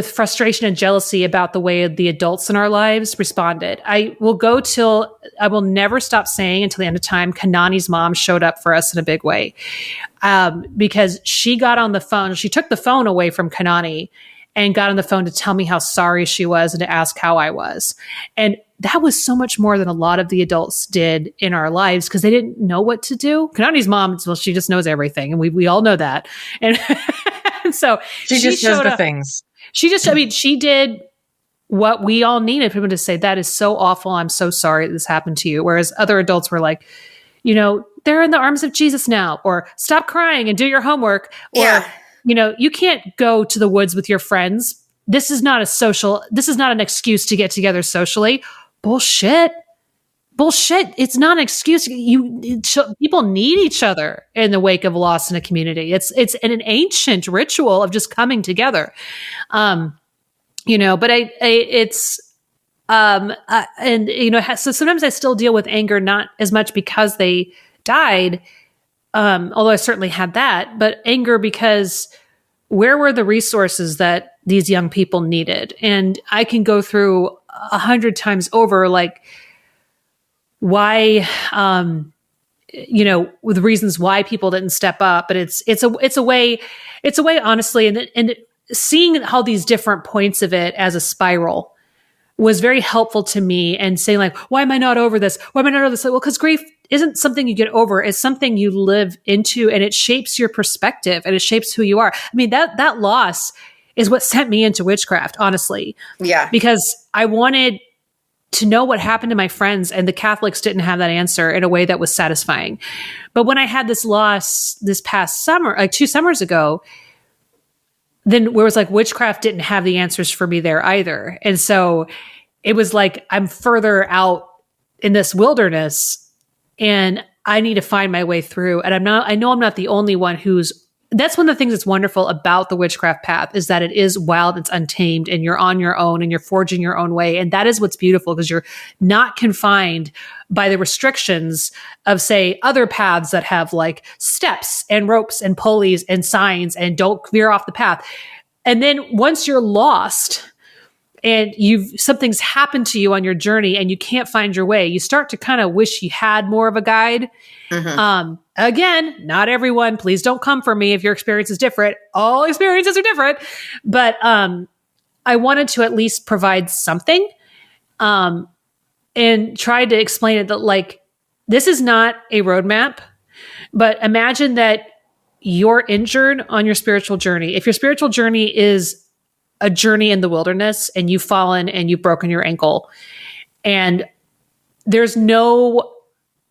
frustration and jealousy about the way the adults in our lives responded. I will never stop saying until the end of time, Kanani's mom showed up for us in a big way. Because she got on the phone, she took the phone away from Kanani and got on the phone to tell me how sorry she was and to ask how I was. And that was so much more than a lot of the adults did in our lives because they didn't know what to do. Kanani's mom, well, she just knows everything. And we all know that. And so she just does the things. She did what we all needed people to say, that is so awful. I'm so sorry that this happened to you. Whereas other adults were like, they're in the arms of Jesus now, or stop crying and do your homework. Or, you can't go to the woods with your friends. This is not an excuse to get together socially. Bullshit. It's not an excuse. People need each other in the wake of loss in a community. It's an ancient ritual of just coming together. But so sometimes I still deal with anger, not as much because they died. Although I certainly had that, but anger because where were the resources that these young people needed? And I can go through 100 times over, like, why, with reasons why people didn't step up, but it's a way, honestly. And seeing how these different points of it as a spiral was very helpful to me, and saying like, why am I not over this? Why am I not over this? Well, because grief isn't something you get over. It's something you live into, and it shapes your perspective and it shapes who you are. I mean, that loss is what sent me into witchcraft, honestly. Yeah. Because I wanted to know what happened to my friends, and the Catholics didn't have that answer in a way that was satisfying. But when I had this loss this past summer, like 2 summers ago, then where it was like witchcraft didn't have the answers for me there either. And so it was like, I'm further out in this wilderness and I need to find my way through. And I know I'm not the only one who's that's one of the things that's wonderful about the witchcraft path is that it is wild, it's untamed, and you're on your own and you're forging your own way. And that is what's beautiful, because you're not confined by the restrictions of, say, other paths that have like steps and ropes and pulleys and signs and don't veer off the path. And then once you're lost and something's happened to you on your journey and you can't find your way, you start to kind of wish you had more of a guide. Again, not everyone, please don't come for me if your experience is different. All experiences are different. But I wanted to at least provide something and tried to explain it that, like, this is not a roadmap, but imagine that you're injured on your spiritual journey. If your spiritual journey is a journey in the wilderness and you've fallen and you've broken your ankle and there's no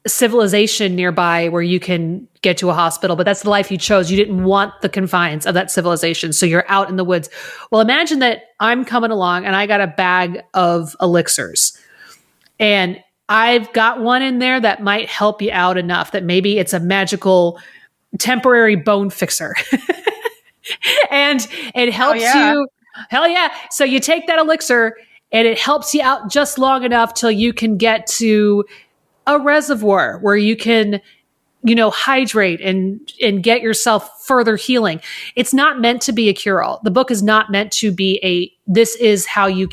civilization nearby where you can get to a hospital, but that's the life you chose. You didn't want the confines of that civilization. So you're out in the woods. Well, imagine that I'm coming along and I got a bag of elixirs and I've got one in there that might help you out enough that maybe it's a magical temporary bone fixer. And it helps you. Hell yeah. So you take that elixir and it helps you out just long enough till you can get to a reservoir where you can, hydrate and get yourself further healing. It's not meant to be a cure-all. The book is not meant to be this is how you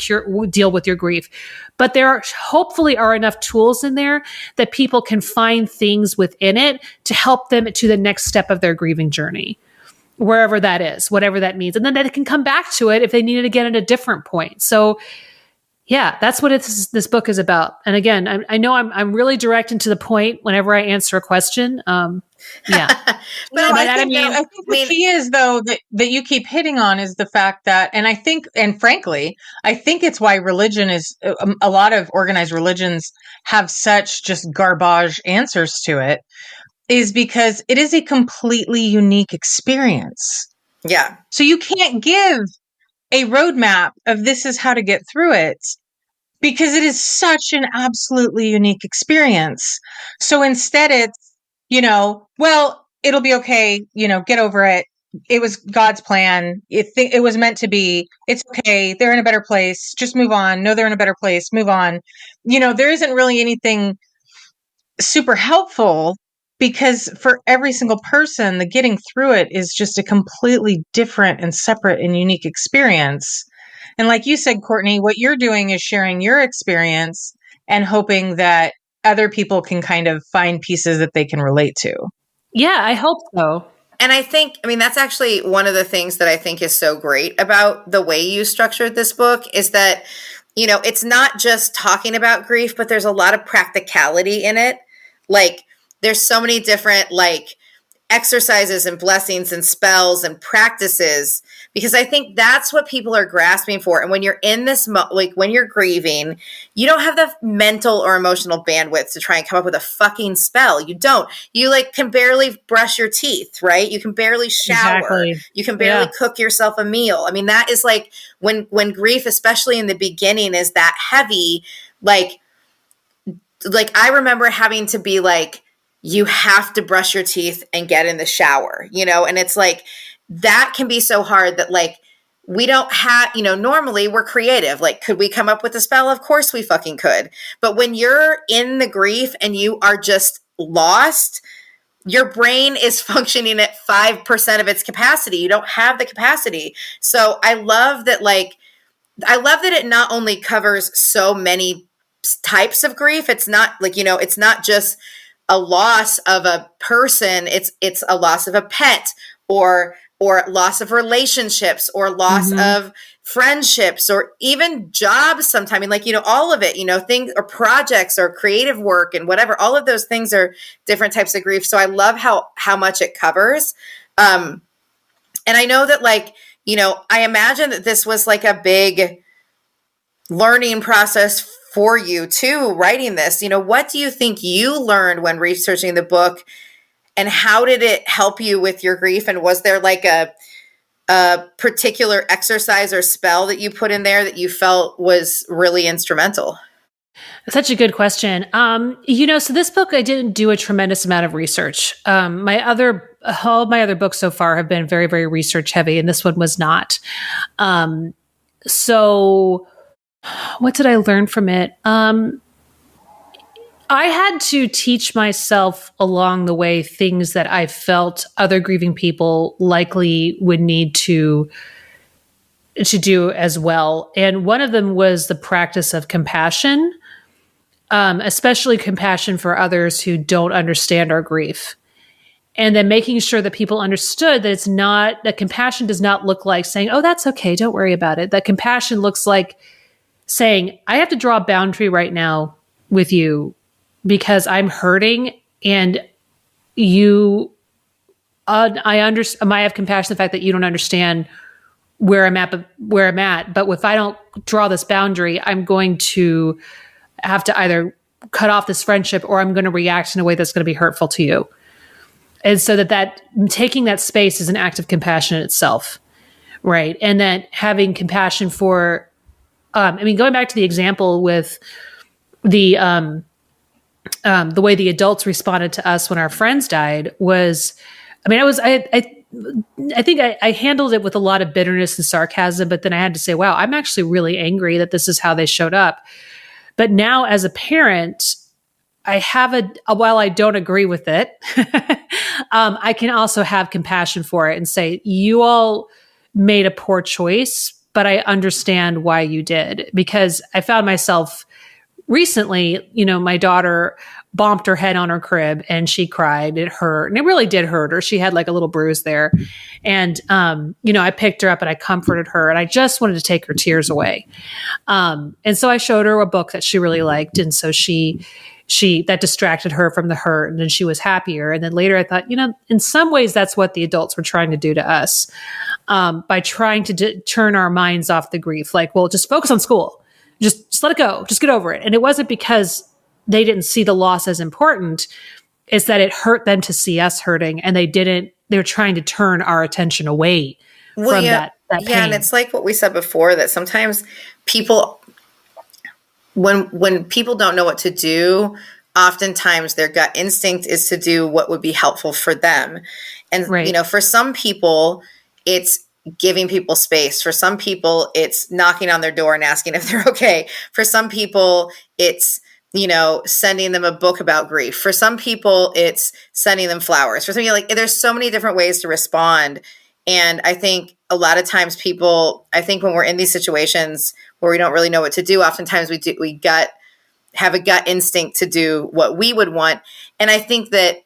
deal with your grief. But there hopefully are enough tools in there that people can find things within it to help them to the next step of their grieving journey, wherever that is, whatever that means. And then they can come back to it if they need it again at a different point. So yeah, that's what this book is about. And again, I know I'm really direct and to the point whenever I answer a question. Yeah. But I think the key is, though, that you keep hitting on is the fact that, and frankly, I think it's why religion is, a lot of organized religions have such just garbage answers to it, is because it is a completely unique experience. Yeah. So you can't give a roadmap of this is how to get through it, because it is such an absolutely unique experience. So instead it's, well, it'll be okay, get over it. It was God's plan. It was meant to be. It's okay. They're in a better place. Just move on. No, they're in a better place. Move on. There isn't really anything super helpful, because for every single person, the getting through it is just a completely different and separate and unique experience. And like you said, Courtney, what you're doing is sharing your experience and hoping that other people can kind of find pieces that they can relate to. Yeah, I hope so. And I think, that's actually one of the things that I think is so great about the way you structured this book is that, it's not just talking about grief, but there's a lot of practicality in it. Like, there's so many different exercises and blessings and spells and practices, because I think that's what people are grasping for. And when you're in this, when you're grieving, you don't have the mental or emotional bandwidth to try and come up with a fucking spell. You don't. You can barely brush your teeth, right? You can barely shower. Exactly. You can barely cook yourself a meal. That is when grief, especially in the beginning, is that heavy. I remember having to be you have to brush your teeth and get in the shower, and it's that can be so hard that we don't have, normally we're creative. Could we come up with a spell? Of course we fucking could. But when you're in the grief and you are just lost, your brain is functioning at 5% of its capacity. You don't have the capacity. So I love that it not only covers so many types of grief. It's not it's not just a loss of a person, it's a loss of a pet or loss of relationships or loss of friendships or even jobs sometimes. All of it, things or projects or creative work and whatever, all of those things are different types of grief. So I love how much it covers. And I know that I imagine that this was a big learning process for you too, writing this. What do you think you learned when researching the book, and how did it help you with your grief? And was there a particular exercise or spell that you put in there that you felt was really instrumental? Such a good question. So this book, I didn't do a tremendous amount of research. All my other books so far have been very, very research heavy, and this one was not. So what did I learn from it? I had to teach myself along the way things that I felt other grieving people likely would need to do as well. And one of them was the practice of compassion, especially compassion for others who don't understand our grief. And then making sure that people understood that compassion does not look like saying, oh, that's okay, don't worry about it. That compassion looks like saying, I have to draw a boundary right now with you because I'm hurting, and I have compassion for the fact that you don't understand where I'm at. But if I don't draw this boundary, I'm going to have to either cut off this friendship, or I'm going to react in a way that's going to be hurtful to you. And so that taking that space is an act of compassion in itself. Right. And then having compassion for, going back to the example with the way the adults responded to us when our friends died was, I think I handled it with a lot of bitterness and sarcasm, but then I had to say, wow, I'm actually really angry that this is how they showed up. But now as a parent, I have while I don't agree with it, I can also have compassion for it and say, you all made a poor choice, but I understand why you did. Because I found myself recently, my daughter bumped her head on her crib and she cried. It hurt. And it really did hurt her. She had like a little bruise there. And, I picked her up and I comforted her, and I just wanted to take her tears away. And so I showed her a book that she really liked. And so she that distracted her from the hurt, and then she was happier. And then later I thought, in some ways that's what the adults were trying to do to us, by trying to turn our minds off the grief. Like, well, just focus on school. Just let it go. Just get over it. And it wasn't because they didn't see the loss as important. It's that it hurt them to see us hurting, and they were trying to turn our attention away from that pain. Yeah, and it's like what we said before, that sometimes people, when people don't know what to do, oftentimes their gut instinct is to do what would be helpful for them. And, for some people, it's giving people space. For some people, it's knocking on their door and asking if they're okay. For some people, it's, sending them a book about grief. For some people, it's sending them flowers. For some people, there's so many different ways to respond. And I think a lot of times when we're in these situations where we don't really know what to do, oftentimes we have a gut instinct to do what we would want. And I think that,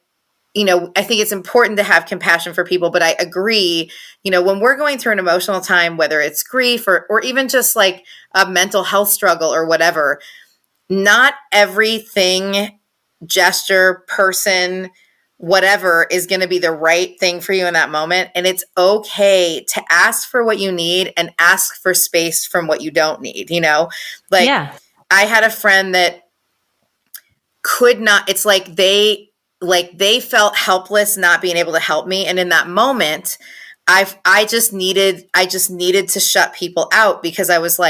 I think it's important to have compassion for people, but I agree, when we're going through an emotional time, whether it's grief or even just like a mental health struggle or whatever, not everything, gesture, person, whatever is going to be the right thing for you in that moment. And it's okay to ask for what you need and ask for space from what you don't need, I had a friend that could not, it's like they felt helpless not being able to help me. And in that moment, I just needed to shut people out because I was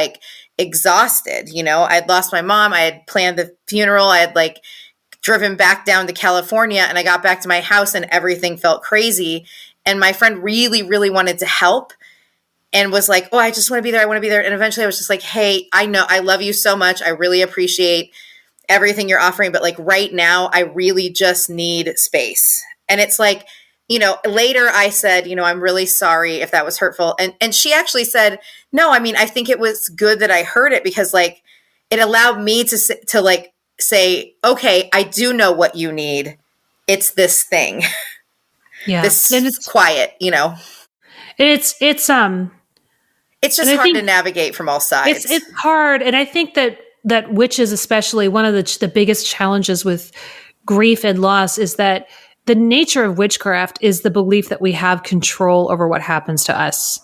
exhausted. I'd lost my mom. I had planned the funeral. I had driven back down to California, and I got back to my house and everything felt crazy. And my friend really, really wanted to help and was like, oh, I just want to be there. I want to be there. And eventually I was just like, hey, I know I love you so much. I really appreciate everything you're offering, but right now I really just need space. And it's later I said, I'm really sorry if that was hurtful. And she actually said, no, I think it was good that I heard it because it allowed me to say, okay, I do know what you need. It's this thing. Yeah. This is quiet, It's just hard to navigate from all sides. It's hard. And I think that witches, especially, one of the biggest challenges with grief and loss is that the nature of witchcraft is the belief that we have control over what happens to us.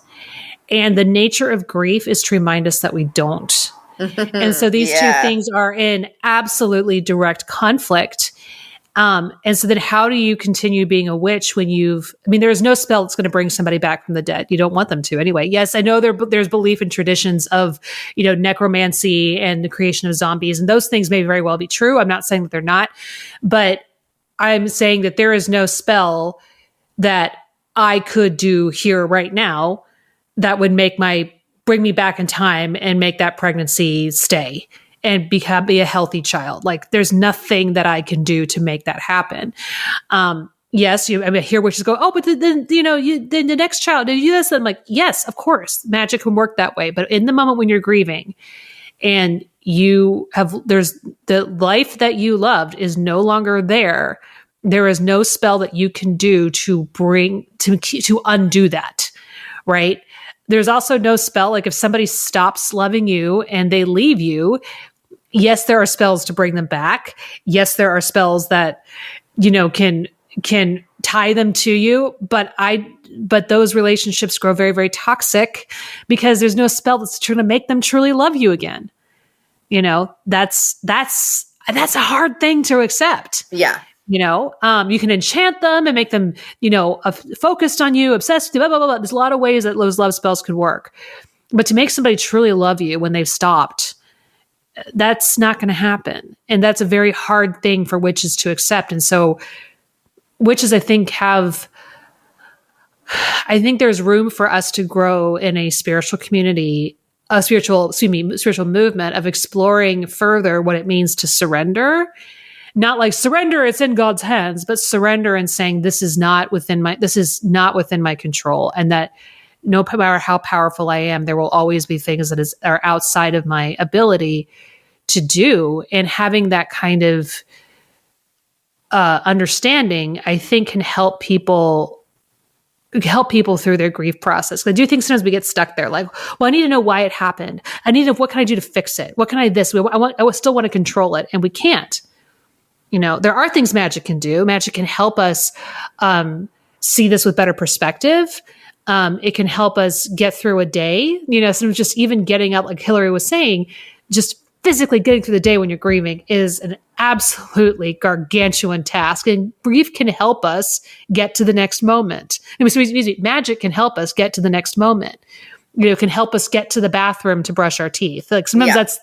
And the nature of grief is to remind us that we don't. And so these two things are in absolutely direct conflict. And so then how do you continue being a witch when there's no spell that's going to bring somebody back from the dead. You don't want them to anyway. Yes, I know there's belief in traditions of, necromancy and the creation of zombies, and those things may very well be true. I'm not saying that they're not, but I'm saying that there is no spell that I could do here right now that would bring me back in time and make that pregnancy stay and be a healthy child. Like, there's nothing that I can do to make that happen. Yes, I hear witches go, oh, but then the next child, did you do this? And I'm like, yes, of course, magic can work that way. But in the moment when you're grieving and there's the life that you loved is no longer there. There is no spell that you can do to undo that, right? There's also no spell, like if somebody stops loving you and they leave you, yes, there are spells to bring them back. Yes, there are spells that, can tie them to you, but those relationships grow very, very toxic because there's no spell that's trying to make them truly love you again. That's a hard thing to accept. Yeah. You can enchant them and make them, focused on you, obsessed with you, blah, blah, blah, blah. There's a lot of ways that those love spells could work. But to make somebody truly love you when they've stopped, that's not going to happen. And that's a very hard thing for witches to accept. And so witches, I think there's room for us to grow in a spiritual community, spiritual movement of exploring further what it means to surrender. Not like surrender, it's in God's hands, but surrender and saying this is not within my control, and that no matter how powerful I am, there will always be things that are outside of my ability to do. And having that kind of understanding, I think, can help people through their grief process. I do think sometimes we get stuck there. Like, well, I need to know why it happened. what can I do to fix it? What can I still want to control it, and we can't. There are things magic can do. Magic can help us see this with better perspective. It can help us get through a day. So just even getting up, like Hillary was saying, just physically getting through the day when you're grieving is an absolutely gargantuan task. And grief can help us get to the next moment. Magic can help us get to the next moment. Can help us get to the bathroom to brush our teeth. Like sometimes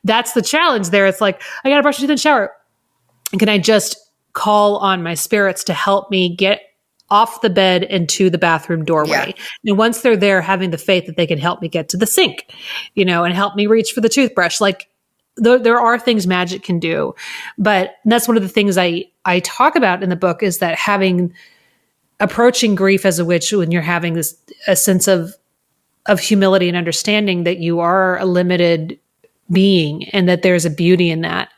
that's the challenge there. It's like, I got to brush my teeth in the shower. Can I just call on my spirits to help me get off the bed and to the bathroom doorway? Yeah. And once they're there, having the faith that they can help me get to the sink, and help me reach for the toothbrush. Like there are things magic can do, but that's one of the things I talk about in the book is that approaching grief as a witch when you're having a sense of humility and understanding that you are a limited being and that there's a beauty in that.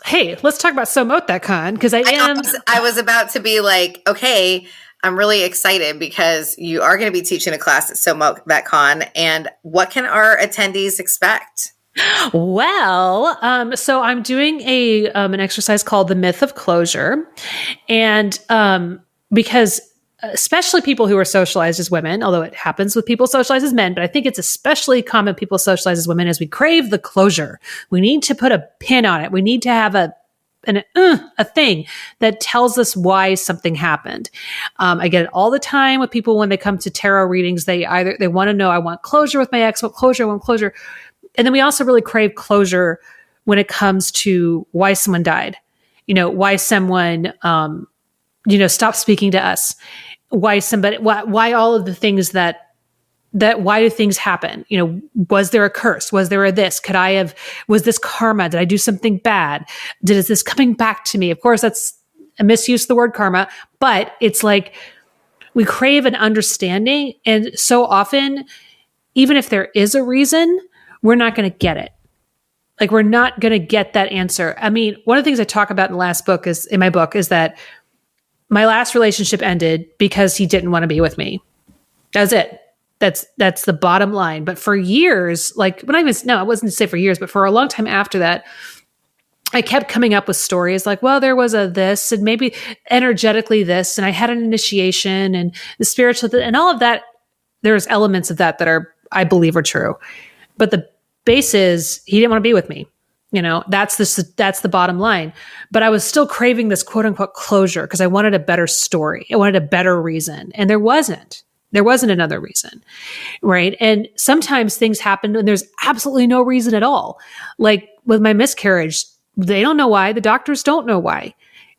Hey, let's talk about So Mote That Con, because I was about to be like, okay, I'm really excited because you are going to be teaching a class at So Mote That Con, and what can our attendees expect? Well, so I'm doing an exercise called the Myth of Closure, and because especially people who are socialized as women, although it happens with people socialized as men, but I think it's especially common people socialized as women as we crave the closure. We need to put a pin on it. We need to have a thing that tells us why something happened. I get it all the time with people when they come to tarot readings. They want to know, I want closure with my ex, I want closure. And then we also really crave closure when it comes to why someone died, why someone, stopped speaking to us, why all of the things that why do things happen? Was there a curse? Was there a this? Was this karma? Did I do something bad? Is this coming back to me? Of course, that's a misuse of the word karma, but it's like we crave an understanding. And so often, even if there is a reason, we're not going to get it. Like, we're not going to get that answer. I mean, one of the things I talk about in my book is that my last relationship ended because he didn't want to be with me. That's it. That's the bottom line. But for years, I wasn't to say for years, but for a long time after that, I kept coming up with stories like, well, there was a this, and maybe energetically this, and I had an initiation and the spiritual, and all of that. There's elements of that I believe are true. But the base is he didn't want to be with me. That's the bottom line. But I was still craving this quote unquote closure because I wanted a better story. I wanted a better reason. And there wasn't another reason. Right. And sometimes things happen and there's absolutely no reason at all. Like with my miscarriage, they don't know why. The doctors don't know why.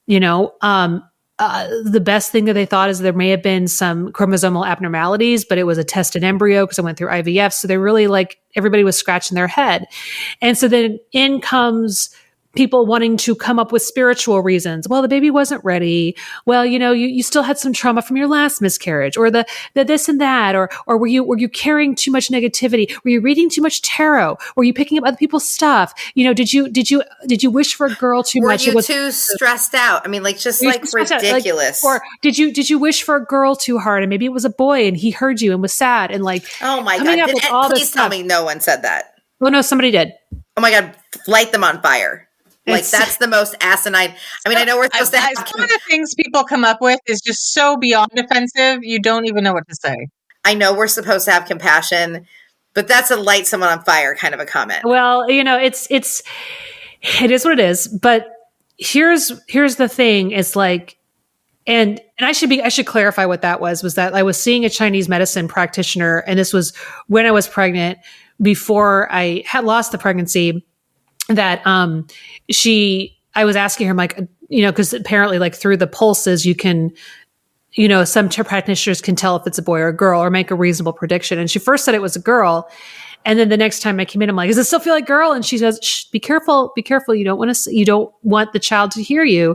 The best thing that they thought is there may have been some chromosomal abnormalities, but it was a tested embryo because I went through IVF. So they really everybody was scratching their head. And so then in comes people wanting to come up with spiritual reasons. Well, the baby wasn't ready. Well, you still had some trauma from your last miscarriage, or the this and that, or were you carrying too much negativity? Were you reading too much tarot? Were you picking up other people's stuff? Did you wish for a girl too much? Were you too stressed out? I mean, ridiculous. Or did you wish for a girl too hard, and maybe it was a boy and he heard you and was sad and oh my God! Please tell me no one said that. Well, no, somebody did. Oh my God! Light them on fire. That's the most asinine. I mean, I know we're supposed to have some of the things people come up with is just so beyond offensive. You don't even know what to say. I know we're supposed to have compassion, but that's a light someone on fire kind of a comment. Well, it is what it is. But here's the thing. It's and I should clarify what that was that I was seeing a Chinese medicine practitioner, and this was when I was pregnant, before I had lost the pregnancy. That I was asking her, because apparently through the pulses you can, some practitioners can tell if it's a boy or a girl or make a reasonable prediction. And she first said it was a girl. And then the next time I came in, I'm like, does it still feel like girl? And she says, shh, be careful. You don't want the child to hear you,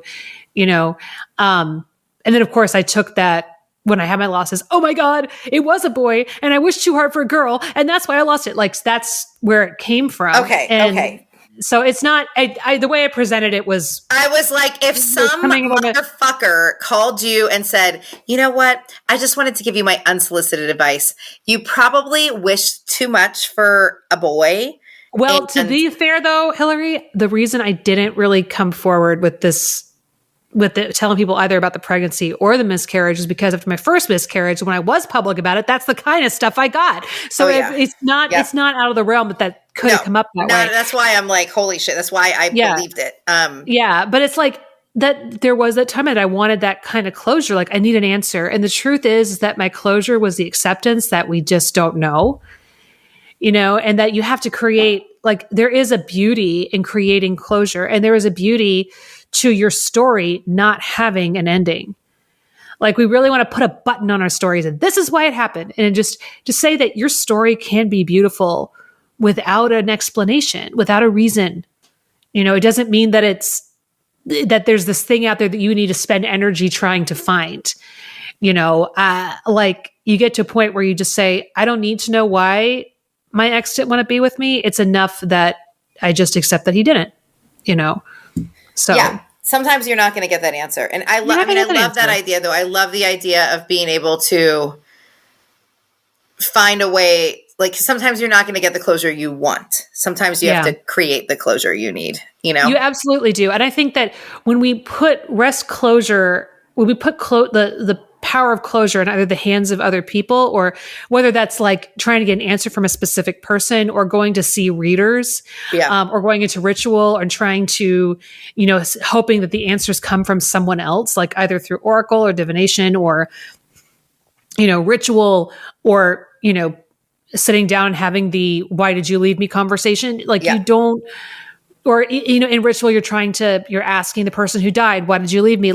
and then of course I took that when I had my losses. Oh my God, it was a boy and I wished too hard for a girl. And that's why I lost it. That's where it came from. Okay. So it's not, the way I presented it was. I was like, if some motherfucker called you and said, you know what, I just wanted to give you my unsolicited advice. You probably wish too much for a boy. Well, to be fair though, Hillary, the reason I didn't really come forward with this, telling people either about the pregnancy or the miscarriage is because after my first miscarriage, when I was public about it, that's the kind of stuff I got. So it's not out of the realm that could have come up that way. That's why I'm like, holy shit. That's why I believed it. But it's that there was that time that I wanted that kind of closure. I need an answer. And the truth is that my closure was the acceptance that we just don't know, and that you have to create, there is a beauty in creating closure, and there is a beauty to your story not having an ending. We really want to put a button on our stories and this is why it happened. And just say that your story can be beautiful without an explanation, without a reason. It doesn't mean that that there's this thing out there that you need to spend energy trying to find. You get to a point where you just say, I don't need to know why my ex didn't want to be with me. It's enough that I just accept that he didn't, So yeah, sometimes you're not going to get that answer. And I love that idea though. I love the idea of being able to find a way. Sometimes you're not going to get the closure you want. Sometimes you have to create the closure you need, You absolutely do. And I think that when we put the power of closure in either the hands of other people, or whether that's trying to get an answer from a specific person, or going to see readers, or going into ritual, and trying to, hoping that the answers come from someone else, either through oracle or divination or, ritual, or, sitting down and having the why did you leave me conversation. You don't, or, in ritual, you're asking the person who died, why did you leave me?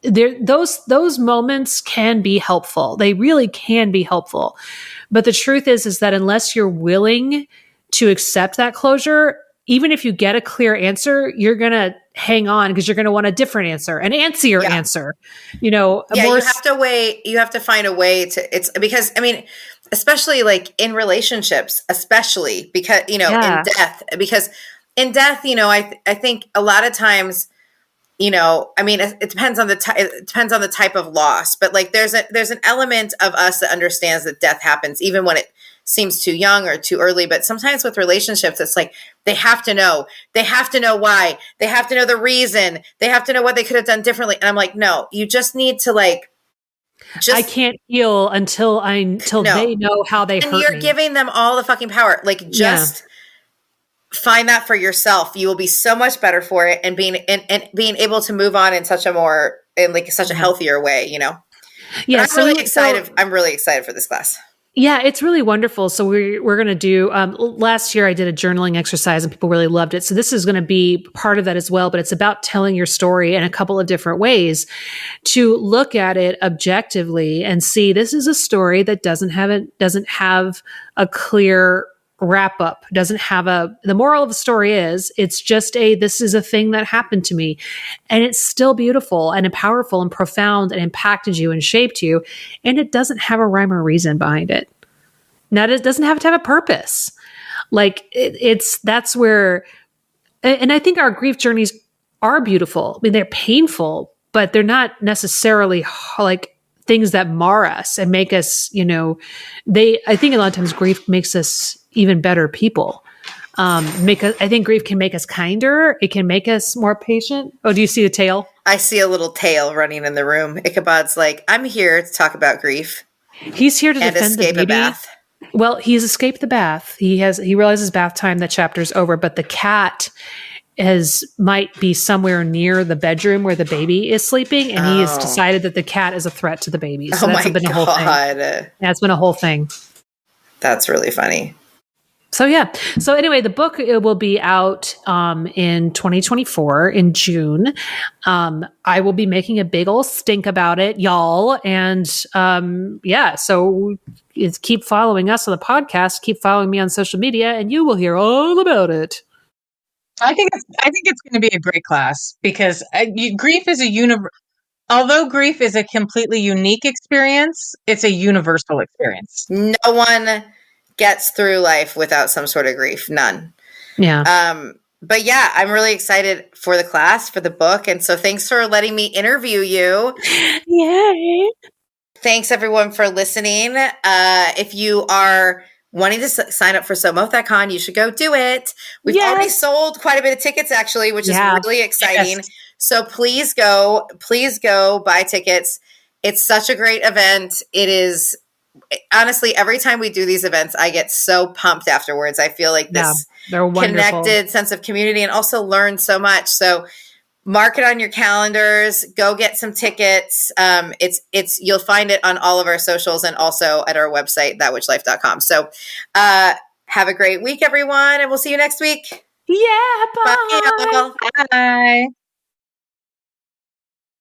Those moments can be helpful. They really can be helpful. But the truth is that unless you're willing to accept that closure, even if you get a clear answer, you're going to hang on because you're going to want a different answer, an antsier answer. You have to find a way to, it's because, especially in relationships, especially because, in death, I think a lot of times, it depends on the type of loss, but there's an element of us that understands that death happens even when it seems too young or too early. But sometimes with relationships, it's they have to know why, they have to know the reason, they have to know what they could have done differently. And I'm like, no, you just need to I can't heal until they know how they hurt me. And you're giving them all the fucking power. find that for yourself. You will be so much better for it, and being able to move on in such a healthier way, you know? Yeah. I'm really excited. I'm really excited for this class. Yeah, it's really wonderful. So we're going to do, last year I did a journaling exercise and people really loved it. So this is going to be part of that as well, but it's about telling your story in a couple of different ways to look at it objectively and see this is a story that doesn't have a clear wrap up, doesn't have the moral of the story is it's just this is a thing that happened to me, and it's still beautiful and powerful and profound and impacted you and shaped you. And it doesn't have a rhyme or reason behind it. Now it doesn't have to have a purpose. Like that's where, and I think our grief journeys are beautiful. I mean, they're painful, but they're not necessarily like things that mar us and make us, I think a lot of times grief makes us even better people. I think grief can make us kinder. It can make us more patient. Oh, do you see the tail? I see a little tail running in the room. Ichabod's like, I'm here to talk about grief. He's here to defend the baby. A bath. Well, he's escaped the bath. He realizes bath time, that chapter's over, but the cat might be somewhere near the bedroom where the baby is sleeping, and he has decided that the cat is a threat to the baby. So that's been a whole thing. That's been a whole thing. That's really funny. So yeah. So anyway, the book will be out in 2024 in June. I will be making a big old stink about it, y'all. And so keep following us on the podcast, keep following me on social media, and you will hear all about it. I think it's going to be a great class because grief is although grief is a completely unique experience, it's a universal experience. No one gets through life without some sort of grief. None. Yeah. But yeah, I'm really excited for the class, for the book. And so thanks for letting me interview you. Yay. Thanks everyone for listening. If you are wanting to sign up for So Mote That Con, you should go do it. We've already sold quite a bit of tickets actually, which is really exciting. Yes. So please go buy tickets. It's such a great event. It is. Honestly, every time we do these events, I get so pumped afterwards. I feel like this connected sense of community and also learn so much. So mark it on your calendars. Go get some tickets. You'll find it on all of our socials and also at our website, thatwitchlife.com. So have a great week, everyone, and we'll see you next week. Yeah. Bye. Bye. Bye.